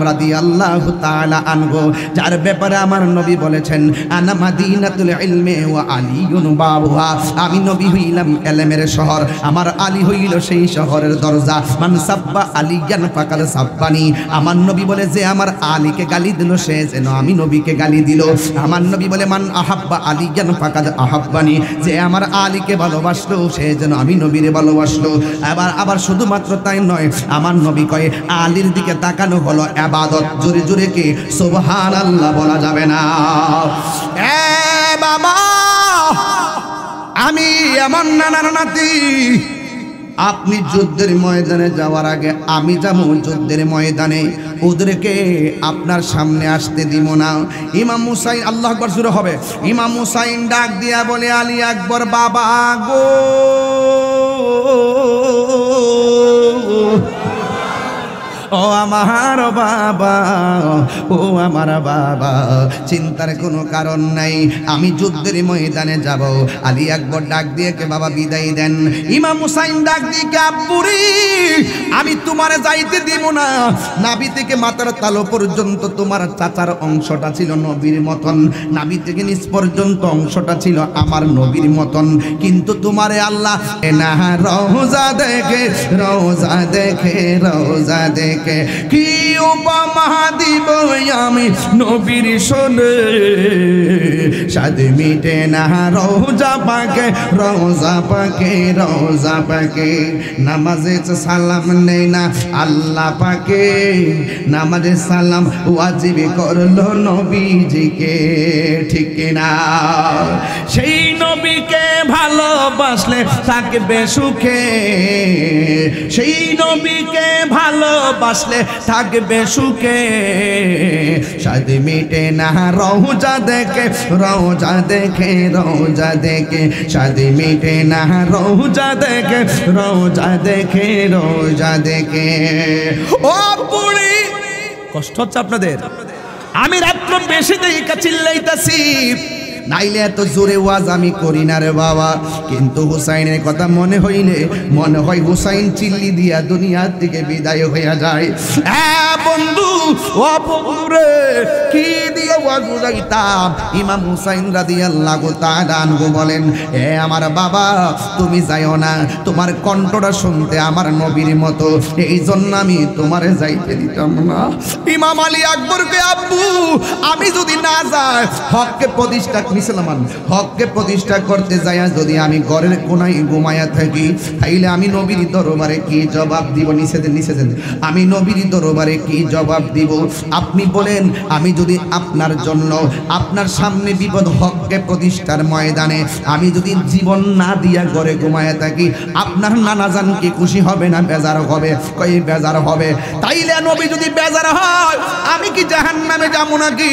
রাদিয়াল্লাহু তাআলা আনহু, যার ব্যাপারে আমার নবী বলেছেন আনা মাদিনাতুল ইলমি ওয়া আলীউন বাবুহা। আমি নবী হইলাম ইলমের শহর, আমার আলী হইল সেই শহরের দরজা। মান সাব্বা আলিয়ান ফাকাদ সাব্বানি। আমার নবী বলে যে আমার আলীকে গালি দিল সে যেন আমি নবীকে গালি দিল। আমার নবী বলে মান আহাব্বা আলিয়ান ফাকাদ আহাব্বানি। যে আমার আলীকে ভালোবাসলো সে যেন আমি নবীরে ভালোবাসলো। আবার শুধুমাত্র তাই নয়, আমার নবী কয় আলীর দিকে তাকানো হলো ইবাদত। জোরে জোরে কি সুবহানাল্লাহ বলা যাবে না? এ বাবা, আমি এমন নানার নাতি, আপনি যুদ্ধের ময়দানে যাওয়ার আগে আমি যাবো যুদ্ধের ময়দানে, ওদেরকে আপনার সামনে আসতে দিব না। ইমাম হুসাইন, আল্লাহু আকবার জোরে হবে, ইমাম হুসাইন ডাক দিয়া বলে, আলী আকবর বাবা গো, ও আমার বাবা, ও আমার বাবা, চিন্তার কোনো কারণ নাই, আমি যুদ্ধের ময়দানে যাব। আলী আকবর ডাক দিয়ে কে বাবা বিদায় দেন। ইমাম হুসাইন ডাক দিয়ে কে আব্বুরি, আমি তোমার যাইতে দিব না। নাভি থেকে মাথার তালু পর্যন্ত তোমার চাচার অংশটা ছিল নবীর মতন, নাভি থেকে নিচ পর্যন্ত অংশটা ছিল আমার নবীর মতন, কিন্তু তোমারে আল্লাহ না রওজা দেখে, রওজা দেখে, রওজা দেখে কি উপমা দিব আমি নবীর শোনে, সাদ মিটে না রওজা পাকে, রওজা পাকে, রওজা পাকে। নামাজে সালাম নেই না আল্লাহ পাকে, নামাজে সালাম ওয়াজিব করলো নবীজিকে, ঠিক না? সেই নবীকে ভালোবাসলে থাকবে সুখে, সেই নবীকে ভালোবাসলে থাকবে সুখে, সাদ মিটে না রওজা দেখে, রওজা দেখে, রওজা দেখে, সাদ মিটে না রওজা দেখে, রওজা দেখে, রওজা দেখে। ও বুড়ি, কষ্ট হচ্ছে আপনাদের? আমি রাত্র বেশি দেখে চিল্লাইতাছি, নাইলে এত জোরে ওয়াজ আমি করি না রে বাবা, কিন্তু হুসাইনের কথা মনে হইলে মনে হয় হুসাইন চিল্লি দিয়া দুনিয়ার থেকে বিদায় হইয়া যায়। বন্ধু, ও বন্ধুরে, কি দিয়ে ওয়াজ বুঝাইতাম? ইমাম হুসাইন রাদিয়াল্লাহু তাআলা আনহু বলেন, এ আমার বাবা, তুমি যাইও না, তোমার কণ্ঠটা শুনতে আমার নবীর মতো, এই জন্য আমি তোমারে যাইতে দিতাম না। ইমাম আলী আকবরকে, আব্বু আমি যদি না যাই, হককে প্রতিষ্ঠা মুসলমান, হককে প্রতিষ্ঠা করতে যাইয়া যদি আমি ঘরের কোনায় ঘুমায়া থাকি, তাইলে আমি নবীর দরবারে কি জবাব দিব? নিষেধ, আমি নবীর দরবারে কি জবাব দিব? আপনি বলেন, আমি যদি আপনার জন্য আপনার সামনে বিপদ, হককে প্রতিষ্ঠার ময়দানে আমি যদি জীবন না দিয়া ঘরে ঘুমায়া থাকি, আপনার নানা জান কি খুশি হবে না বেজার হবে? কই বেজার হবে। তাইলে নবী যদি বেজার হয়, আমি কি জাহান্নামে যাবো নাকি?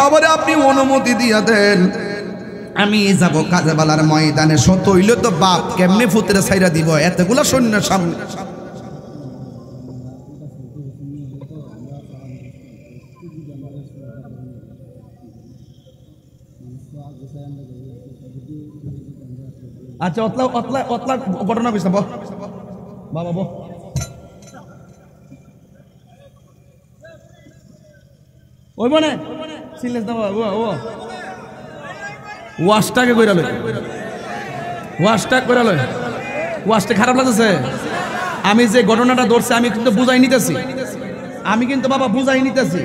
আবার আপনি অনুমতি দিয়া দেন, আমি যাব কারবালার ময়দানে। সত হইল তো বাপ কেমনে ফুতের ছাইরা দিব এতগুলো সৈন্যের সামনে? আচ্ছা অতলা অতলা অতলা ঘটনা কইছ না বাবা বো ওই মানে সিলেস না বাবা ও ওয়াশটাকে কইরা লই ওয়াশটা কইরা লই ওয়াশটা খারাপ লাগতেছে আমি যে ঘটনাটা ধরছি আমি কিন্তু বুঝাই নিতেছি আমি কিন্তু বাবা বুঝাই নিতেছি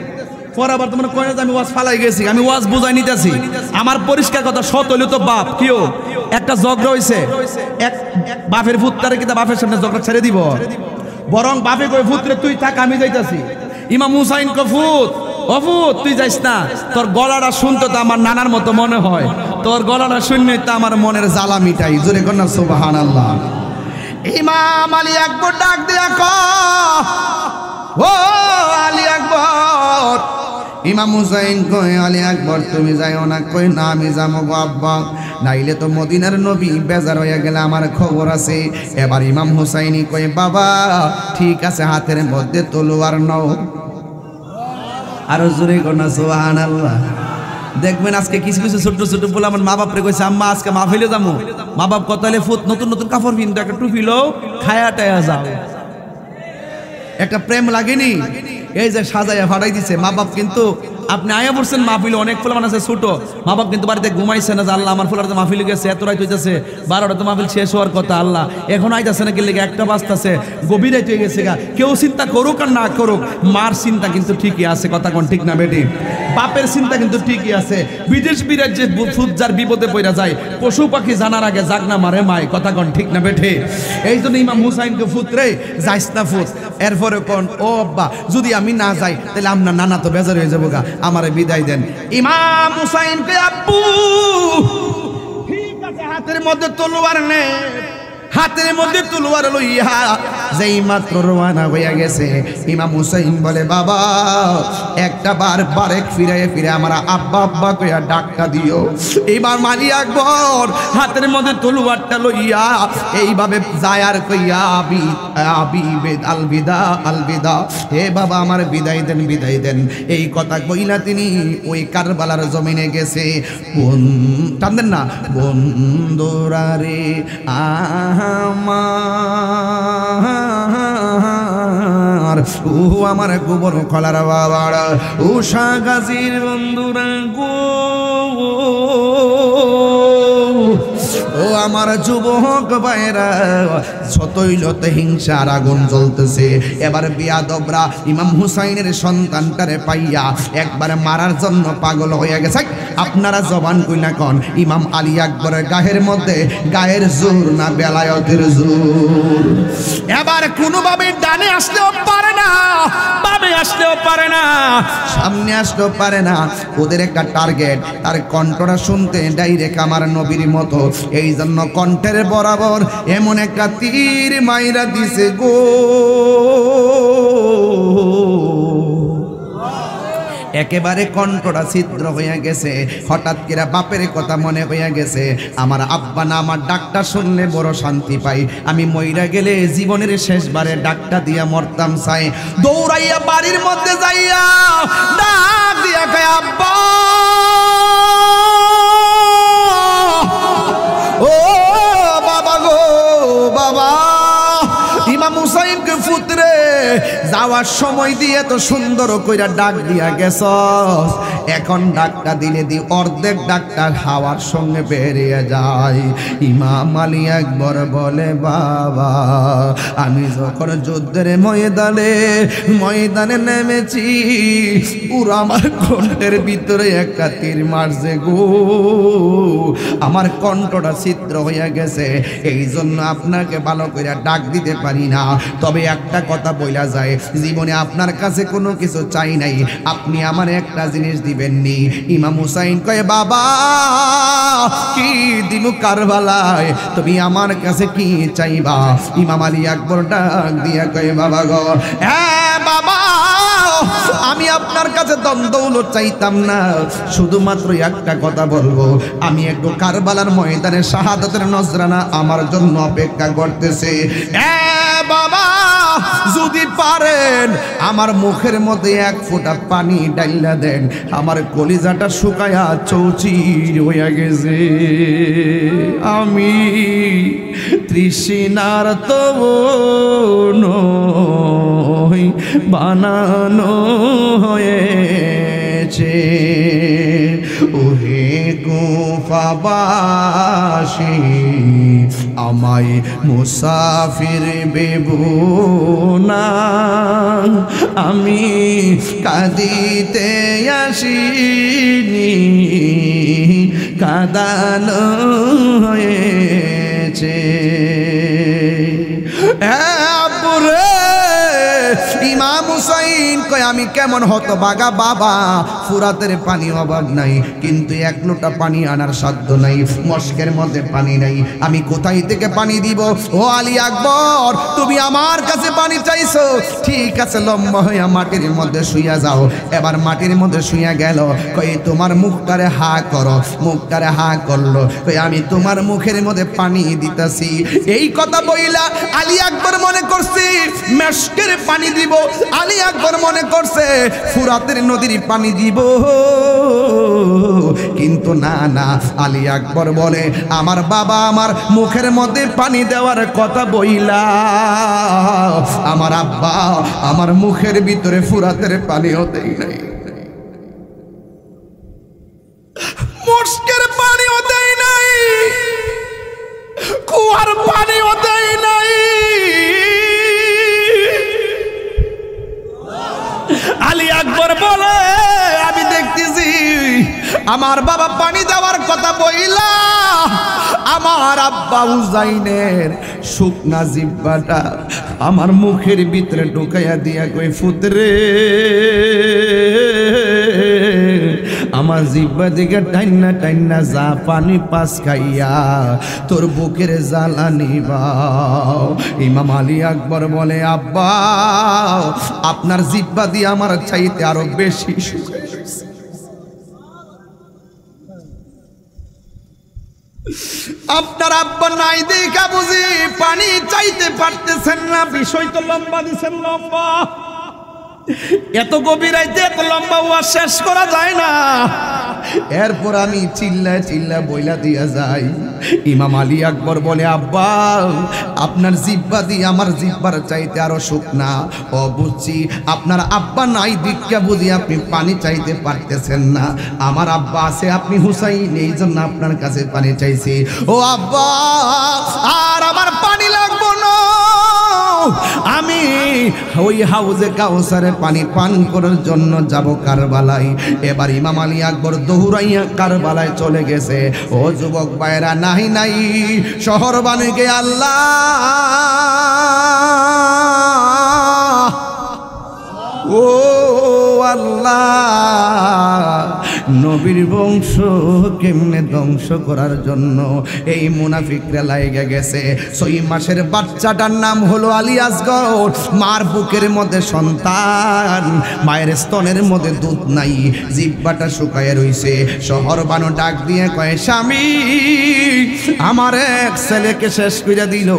পরে আবার তোমরা কয় না আমি ওয়াজ ফালাই গেছি আমি ওয়াজ বুঝাই নিতেছি আমার পরিষ্কার কথা সৎ হইলে তো বাপ কিও একটা ঝগড়া হইছে এক বাপের ভূতটারে কি তা বাপের সামনে ঝগড়া ছেড়ে দিব বরং বাপে কই ভূতরে তুই থাক আমি যাইতাছি ইমাম হুসাইন কো ভূত ও ভূত তুই যাইস না তোর গলাটা শুনতে তো আমার নানার মতো মনে হয় তোর গলাটা শুনলে তো আমার মনের জ্বালা মিটাই জোরে কর না সুবহানাল্লাহ ইমাম আলী আকবর ডাক দিয়া কয় ও আলী আকবর ইমাম হুসাইন কয় আলী আকবর তুমি যাইও না কই না আমি যাবো গো আব্বা নাইলে তো মদিনার নবী বেজার হয়ে গেলে আমার খবর আছে এবার ইমাম হুসাইনি কয় বাবা ঠিক আছে হাতের মধ্যে তলোয়ার নাও আরো জোরে কর না সুবহানাল্লাহ দেখবেন আজকে কিছু কিছু ছোট ছোট বলে আমার মা বাপরে কইছে আম্মা আজকে মাহফিলে যাবো মা বাপ কতালে ফুট নতুন নতুন কাপড় পিনতো একটা টুপি লো খায়া টায়া যাও একটা প্রেম লাগেনি এই যে সাজাইয়া ফাটাই দিছে মা বাপ কিন্তু আপনি আয়া পড়ছেন মাহফিলে অনেক ফুলমান আছে ছোট মা বাপ কিন্তু বাড়িতে ঘুমাইছে না যে আল্লাহ আমার ফুলার মাহফিলে গেছে এত রাত হইতেছে 12টা তো মাহফিল শেষ হওয়ার কথা আল্লাহ এখন আইতাছে না গেলে একটা বাজতাছে গভীর রাত হয়ে গেছে গা কেউ চিন্তা করুক আর না করুক মার চিন্তা কিন্তু ঠিকই আছে কথা কোন ঠিক না বেটি বাপের চিন্তা কিন্তু ঠিকই আছে বিদেশ বিরাজ যে ফুজার বিপদে পড়া যায় পশু পাখি জানার আগে জাগ না মারে মায় কথা কোন ঠিক না বেটি এই জন্য ইমাম হুসাইনকে ফুতরে যাইস না ফুত এরপরে কোন ও আব্বা যদি আমি না যাই তাহলে আপনার নানা তো বেজার হয়ে যাবো গা আমারে বিদায় দেন ইমাম হুসাইন কে আব্বু ঠিক আছে হাতের মধ্যে তলোয়ার নে হাতের মধ্যে তলোয়ার লইয়া যেই মাত্র রওনা হইয়া গেছে ইমাম হুসাইন বলে বাবা একটা বার বারেক ফিরে আমার আব্বা আব্বা কইয়া ডাকটা দিও এবার আলী আকবর হাতের মধ্যে তলোয়ারটা লইয়া এইভাবে যায় আর কইয়া আবি আবি আলবিদা আলবিদা হে বাবা আমার বিদায় দেন এই কথা কইলা তিনি ওই কারবালার জমিনে গেছে টানদেন না বন্ধুরা রে আমার ও আমার গোবর খলার বাবার উষা গাজীর বন্ধুরা গো ও আমার যুবক ভাইরা সতইলতে হিংসার আগুন জ্বলতেছে এবার বিয়াদবরা ইমাম হুসাইনের সন্তানটারে পাইয়া একবার মারার জন্য পাগল হয়ে গেছে আপনারা জবান কইনা কোন ইমাম আলী আকবরের গায়ের মধ্যে গায়ের জোর না বেলায়েতের জোর এবার কোনোভাবে ডানে আসতেও পারে না বামে আসতেও পারে না সামনে আসতেও পারে না ওদের একটা টার্গেট তার কণ্ঠটা শুনতে ডাইরেক্ট আমার নবীর মতো এই জন্য কণ্ঠের বরাবর এমন একটা তীর মাইরা দিছে গো একেবারে কণ্ঠটা ছিদ্র হইয়া গেছে হঠাৎ করে বাপের কথা মনে হইয়া গেছে আমার আব্বা না আমার ডাকটা শুনলে বড় শান্তি পাই আমি মইরা গেলে জীবনের শেষবারে ডাকটা দিয়া মরতাম চাই দৌড়াইয়া বাড়ির মধ্যে যাইয়া ডাক দিয়া কয় আব্বা ও বাবা গো বাবা ইমাম হুসাইনকে ফুতরে যাওয়ার সময় দিয়ে তো সুন্দর কইরা ডাক দিয়া গেছ এখন ডাকটা দিলে দি অর্ধেক ডাকটা হাওয়ার সঙ্গে বেরিয়ে যায় ইমাম আলী আকবর বলে বাবা আমি যখন যুদ্ধের ময়দানে নেমেছি পুরো আমার কণ্ঠের ভিতরে একটা তীর মারছে গো আমার কণ্ঠটা ছিদ্র হইয়া গেছে এই জন্য আপনাকে ভালো করে ডাক দিতে পারি না তবে একটা কথা বইলা যায় জীবনে আপনার কাছে কোনো কিছু চাই নাই আপনি আমার একটা জিনিস দিবেননি ইমাম হুসাইন কয় বাবা কি দিমু কারবালায় তুমি আমার কাছে কি চাইবা ইমাম আলী আকবর ডাক দিয়া কয় বাবা গো হ্যাঁ বাবা আমি আপনার কাছে দৌলত চাইতাম না শুধুমাত্র একটা কথা বলবো আমি একটু কারবালার ময়দানে শাহাদাতের নজরানা আমার জন্য অপেক্ষা করতেছে বাবা যদি পারেন আমার মুখের মধ্যে এক ফোঁটা পানি ডাইলা দেন, আমার কলিজাটা শুকায়া চৌচির হইয়া গেছে। আমি তৃষ্ণার তবন বানানো হয়েছে। ওহে গুফাবাসী আমায় মুসাফির ভেবো না, আমি কাঁদিতে আসিনি, কাঁদানো হয়েছে। ইমাম হুসাইন কয় আমি কেমন হতভাগা বাবা, ফুরাতের পানি অভাব নাই কিন্তু এক লোটা পানি আনার সাধ্য নাই, মস্কের মধ্যে পানি নাই, আমি কোথায় থেকে পানি দিব? ও আলী আকবর তুমি আমার কাছে পানি চাইছো, ঠিক আছে লম্বা হইয়া মাটির মধ্যে শুইয়া যাও। এবার মাটির মধ্যে শুইয়া গেল, কই তোমার মুখটারে হা করো, মুখটারে হা করলো, কই আমি তোমার মুখের মধ্যে পানি দিতেছি। এই কথা বইলা আলী আকবর মনে করছি মেশকের পানি দিব, আলী আকবর মনে করছে ফুরাতের নদীর পানি দিব, কিন্তু না না, আলী আকবর বলে আমার বাবা আমার মুখের মধ্যে পানি দেওয়ার কথা বইলা আমার আব্বা আমার মুখের ভিতরে ফুরাতের পানিও দেই নাই, মস্কের পানিও দেই নাই, কুয়ার পানিও দেই নাই। আলী আকবর বলে আমি দেখতেছি আমার বাবা পানি দেওয়ার কথা বইলা আমার আব্বা হুসাইনের শুকনা জিহ্বাটা আমার মুখের ভিতরে ঢুকাইয়া দিয়া কই ফুতরে আমার জিহ্বা দিকে টাইনা টাইনা যা পানি পাস খাইয়া তোর বুকের জ্বালানি বাও। ইমাম আলী আকবর বলে আব্বা আপনার জিহ্বা দিয়ে আমার চাইতে আরো বেশি আপনার আব্বা নাই দেখা বুঝি পানি চাইতে পারতেছেন না, বিষয় তো লম্বা দিছেন লম্বা, এত গভীর রাইতে এত লম্বা ওয়াজ শেষ করা যায় না। এরপর আমি চিল্লা চিল্লা বইলা দিয়া যাই। ইমাম আলী আকবর বলে আব্বা আপনার জিহ্বা দিয়ে আমার জিহ্বার চাইতে আরো শুকনা। ও বুঝছি আপনার আব্বা নাই দীক্ষা বুঝি আপনি পানি চাইতে পারতেছেন না, আমার আব্বা আছে আপনি হুসাইন এই জন্য আপনার কাছে পানি চাইছি। ও আব্বা আর আমার পানি লাগবো না, আমি ওই হাউজে কাউসারে পানি পান করার জন্য যাব কারবালায়। এবার ইমাম আলী আকবর দৌড়াইয়া কারবালায় চলে গেছে। ও যুবক ভাইরা নাই নাই শহর বানিয়ে আল্লাহ ও আল্লাহ নবীর বংশ কেমনে ধ্বংস করার জন্য এই মুনাফিকরা লাইগা গেছে। 6 মাসের বাচ্চাটার নাম হলো আলী আসগর, মার বুকের মধ্যে সন্তান, মায়ের স্তনের মধ্যে দুধ নাই, জিহ্বাটা শুকায় রইছে। শহর বানো ডাক দিয়ে কয় স্বামী আমার এক ছেলেকে শেষ কইরা দিল,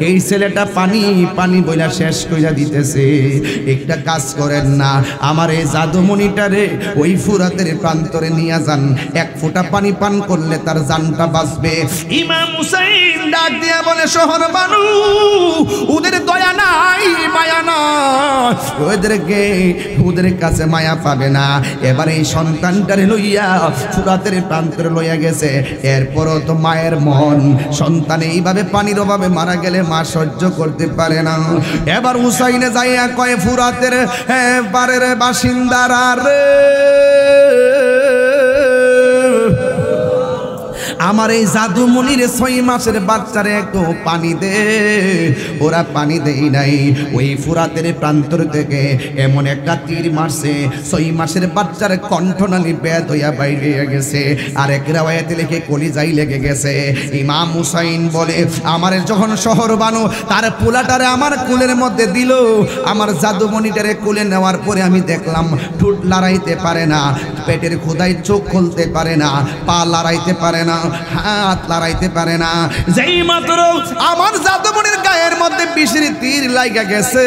এই ছেলেটা পানি পানি বইলা শেষ কইরা দিতেছে, একটা কাজ করেন না আমার এই জাদুমণিটারে ওই ফুরাতের প্রান্তরে নিয়ে যান, এক ফোঁটা পানি পান করলে তার জানটা বাঁচবে। ইমাম হুসাইন ডাক দিয়া বলে শহর বানু ওদের দয়া নাই মায়া নাই, ওদের কাছে মায়া পাবে না। এবার এই সন্তানটারে লইয়া ফুরাতের প্রান্তরে লইয়া গেছে। এরপরও তো মায়ের মন, সন্তান এইভাবে পানির অভাবে মারা গেলে মা সহ্য করতে পারে না। এবার হুসাইনে যাইয়া কয় ফুরাতের বারের বাসিন্দারা রে আমার এই জাদুমণির 6 মাসের বাচ্চারে একটু পানি দে। ওরা পানি দেই নাই, ওই ফুরাতের প্রান্তর থেকে এমন একটা তীর মারছে 6 মাসের বাচ্চার কণ্ঠনালী বেদ হইয়া বাইরে গেছে। আর এক রাওয়ায়াতে লেখে কলিজাই লেগে গেছে। ইমাম হুসাইন বলে আমার যখন শহর বানু তার পোলাটারে আমার কুলের মধ্যে দিল, আমার জাদুমণিটারে কুলে নেওয়ার পরে আমি দেখলাম ঠোঁট লড়াইতে পারে না, পেটের ক্ষুধায় চোখ খুলতে পারে না, পা লড়াইতে পারে না, হাত লড়াইতে পারে না। যেই মাত্র আমার জাদুমণির গায়ের মধ্যে বিষের তীর লাগা গেছে,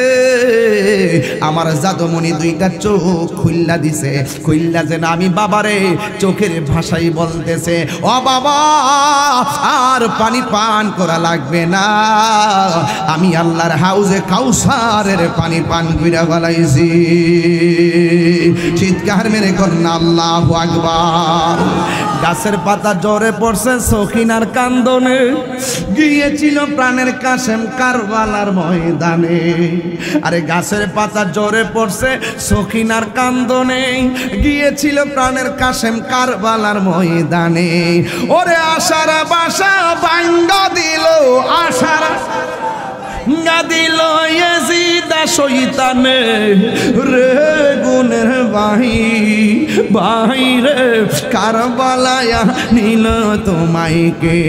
আমার জাদুমণি দুইটা চোখ খুইল্লা দিছে। খুইল্লা যেন আমি বাবারে চোখের ভাষাই বলতেছে, ও বাবা আর পানি পান করা লাগবে না, আমি আল্লাহর হাউজে কাউসারের পানি পান কইরা ফেলাইছি। চিৎকার মেরে কন্যা আল্লাহু আকবার। গাছের পাতা জ্বরে পড়ছে সখিনার কান্দনে, গিয়েছিল প্রাণের কাশেম কারবালার ময়দানে। আরে গাছের পাতা জ্বরে পড়ছে সখিনার কান্দনে, গিয়েছিল প্রাণের কাশেম কারবালার ময়দানে। ওরে আশার বাসা ভাঙ্গা দিল, আশার দিল ইয়াজিদা শয়তানে রে গুনের ভাই রে কারবালায়া নিল তোমাইকে।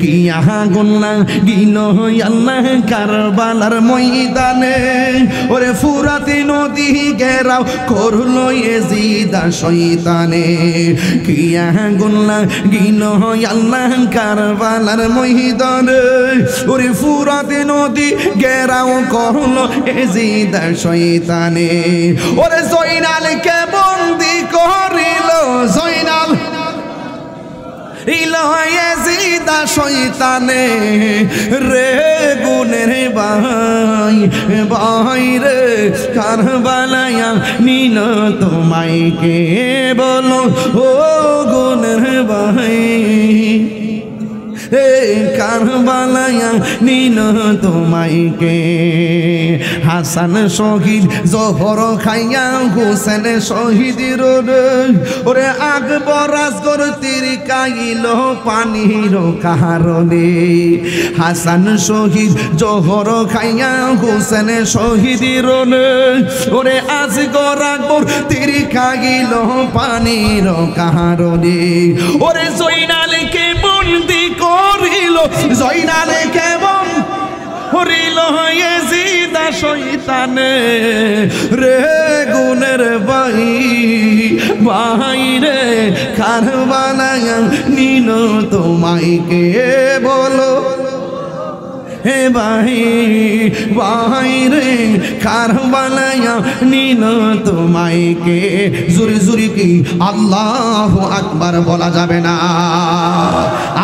কিয়া গুন্না গিল আল্লাহ কারবালার ময়দানে। ওরে ফুরাতে নদী ঘেরাও করলো ইয়াজিদা শয়তানে। কিয়া গুন্না গিল আল্লাহ কারবালার ময়দানে। ওরে ফুরাতে নদী ঘেরাও করলো ইয়াজিদা শয়তানে। ওরে জয়নালকে বন্দি করিল, জয়নাল ইয়াজিদা শয়তানে রে গুনের ভাই রে কারবালায়া নিল তোমাইকে। বলো ও গুনের ভাই কারবালায়া নিল তোমাইকে। হাসান শহীদ জহর খাইয়া হোসেন শহীদের ওরে আকবর আসগর তীর কাইল পানির কারণে। হাসান শহীদ জহর খাইয়া হোসেন শহীদের ওরে আসগর আকবর তীর কাইল পানির কারণে। ওরে জয়নালকে বন্দি করিল, জয়নালকে বন্দি করিল ইয়াজিদা শয়তানে রে গুনের ভাই রে কারবালায়া নিল তোমাইকে। বলো হে ভাই রে কারবালায়া নিল তোমাইকে। জুরি জুরি কি আল্লাহু আকবার বলা যাবে না?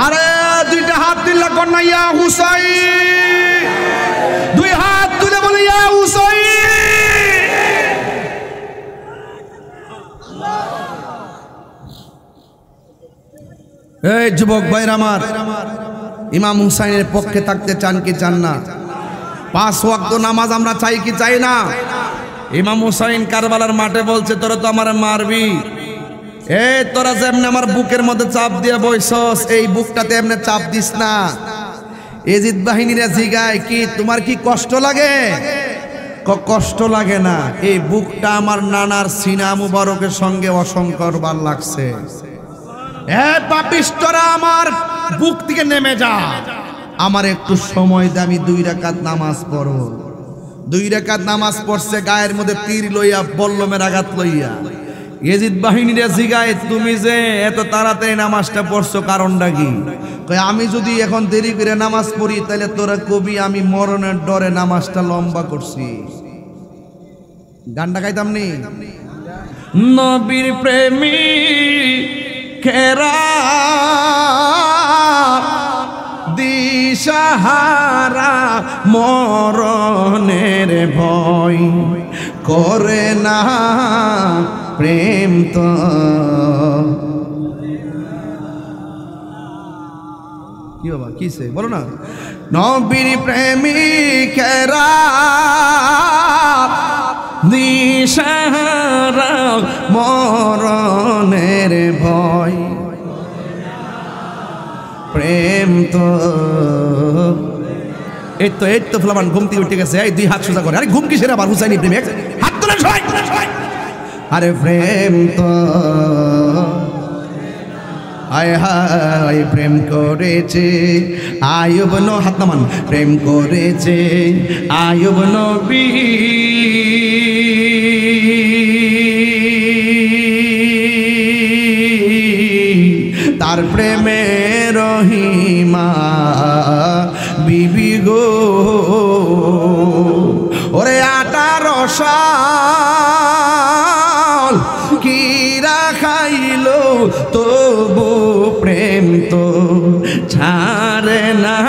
আরে দুইটা হাত দিলা কন্যা ইয়া হুসাইন, দুই হাত তুলে বলে ইয়া হুসাইন। এই যুবক ভাইরা আমার, ইমাম হুসাইনের পক্ষে থাকতে চান কি চান না? 5 ওয়াক্ত নামাজ আমরা চাই কি চাই না? ইমাম হুসাইন কারবালার মাঠে বলছে, তোরা তো আমার মারবি, তোরা যেমনি আমার বুকের মধ্যে চাপ দিয়ে বইছস, এই বুকটাতে এমনি চাপ দিস না। এজিদ বাহিনীরা জিগায়, কি তোমার কি কষ্ট লাগে? কষ্ট লাগে না, এই বুকটা আমার নানার সিনা মুবারকের সঙ্গে অসংখ্য বার লাগছে। পাপিষ্টরা আমার বুক থেকে নেমে যা, আমার একটু সময় দে, আমি 2 রাকাত নামাজ পড়ব। 2 রাকাত নামাজ পড়ছে, গায়ের মধ্যে তীর লইয়া, বল্লমের আঘাত লইয়া। ইয়াজিদ বাহিনীরা জিগায়, তুমি যে এত তাড়াতাড়ি নামাজটা পড়ছো কারণটা কি? আমি যদি এখন দেরি করে নামাজ পড়ি তাহলে তোরা কবি আমি মরণের ডরে নামাজটা লম্বা করছি। গানটা গাইতাম নি? নবীর প্রেমী খেরা দিশাহারা মরণের ভয় করে না প্রেম তো। কি বাবা কিসে বলো না? নবীর প্রেমিকেরা দিশাহারা মরণের ভয় প্রেম তো। এই তো ফলামান ঘুম থেকে উঠে গেছে, এই 2 হাত সোজা করে। আরে ঘুম কিসের আবার? হুসাইনি প্রেমিক, হাত তোলেন সবাই। আরে প্রেম তো আয় হায় প্রেম করেছে আয়ুব নবী, হাত নামান। প্রেম করেছে আয়ুব নবী, আর প্রেমে রহিমা বিবি গো ওরে 18 সাল কি রাখাইলো তবু প্রেম তো ছাড়ে না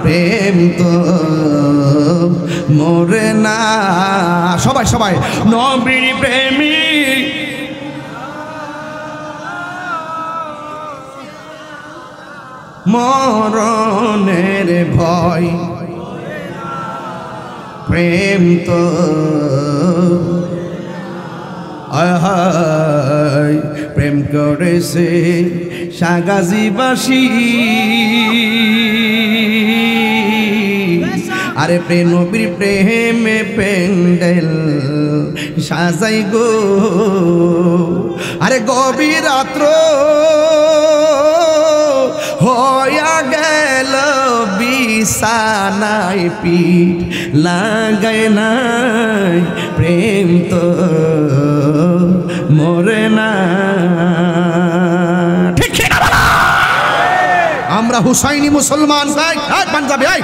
প্রেম তো মরে না সবাই সবাই নবীর প্রেমিক মরণের ভয় প্রেম তো প্রেম করেছে সাগাজিবাসী আরে প্রেম নবীর প্রেমে প্যান্ডেল সাজাই গো আরে গভীর রাত্র হইয়া গেল বিছানায় পিঠ লাগাই নাই প্রেম তো মরে না ঠিক না বলা আমরা হুসাইনি মুসলমান ভাই পাঞ্জাবি আই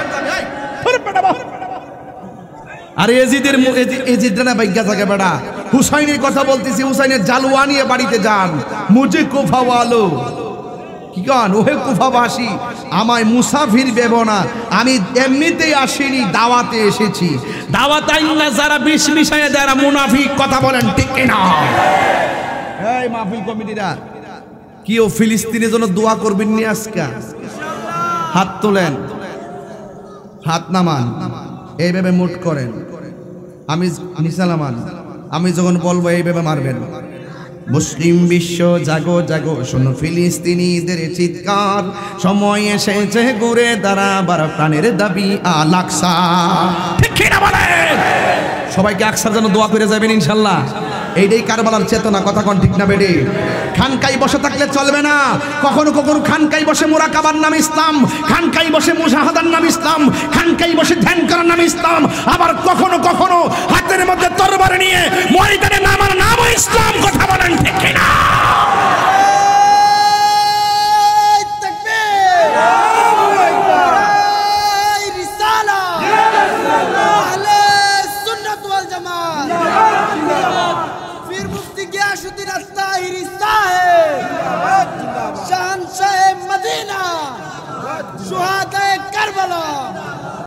আরে এজিদের না বাইজ্ঞা থাকে বেটা হুসাইনের কথা বলতেছি হুসাইনের জালুয়া নিয়ে বাড়িতে যান মুঝে কুফাওয়ালো কি গান ওহে কুফাবাসী আমায় মুসাফির ভেবো না আমি এমনিতেই আসিনি দাওয়াতে এসেছি দাওয়াত আইনা যারা বিষ মিশায় যারা মুনাফিক কথা বলেন ঠিক না এই মাহফিল কমিটিরা কি ও ফিলিস্তিনের জন্য দোয়া করবেন নি আজকে হাত তোলেন হাত নামান এইভাবে মুট করেন আমি নিসালামান আমি যখন বলবো এইভাবে মারবেন মুসলিম বিশ্ব জাগো জাগো শোনো ফিলিস্তিনিদের চিৎকার সময় এসেছে ঘুরে দাঁড়াবার প্রাণের দাবি আল আকসা ঠিক না বলেন সবাইকে আকসার জন্য দোয়া করে যাবেন ইনশাল্লাহ এইটাই কারবালার চেতনা কথা কোন ঠিক না বেডি খানকাই বসে থাকলে চলবে না কখনো কখনো খানকাই বসে মুরাকাবার নাম ইসলাম খানকাই বসে মুশাহাদার নাম ইসলাম খানকাই বসে ধ্যান করার নাম ইসলাম আবার কখনো কখনো হাতের মধ্যে তরবারি নিয়ে ময়দানে নামার নাম ইসলাম কথা বলেন ঠিক না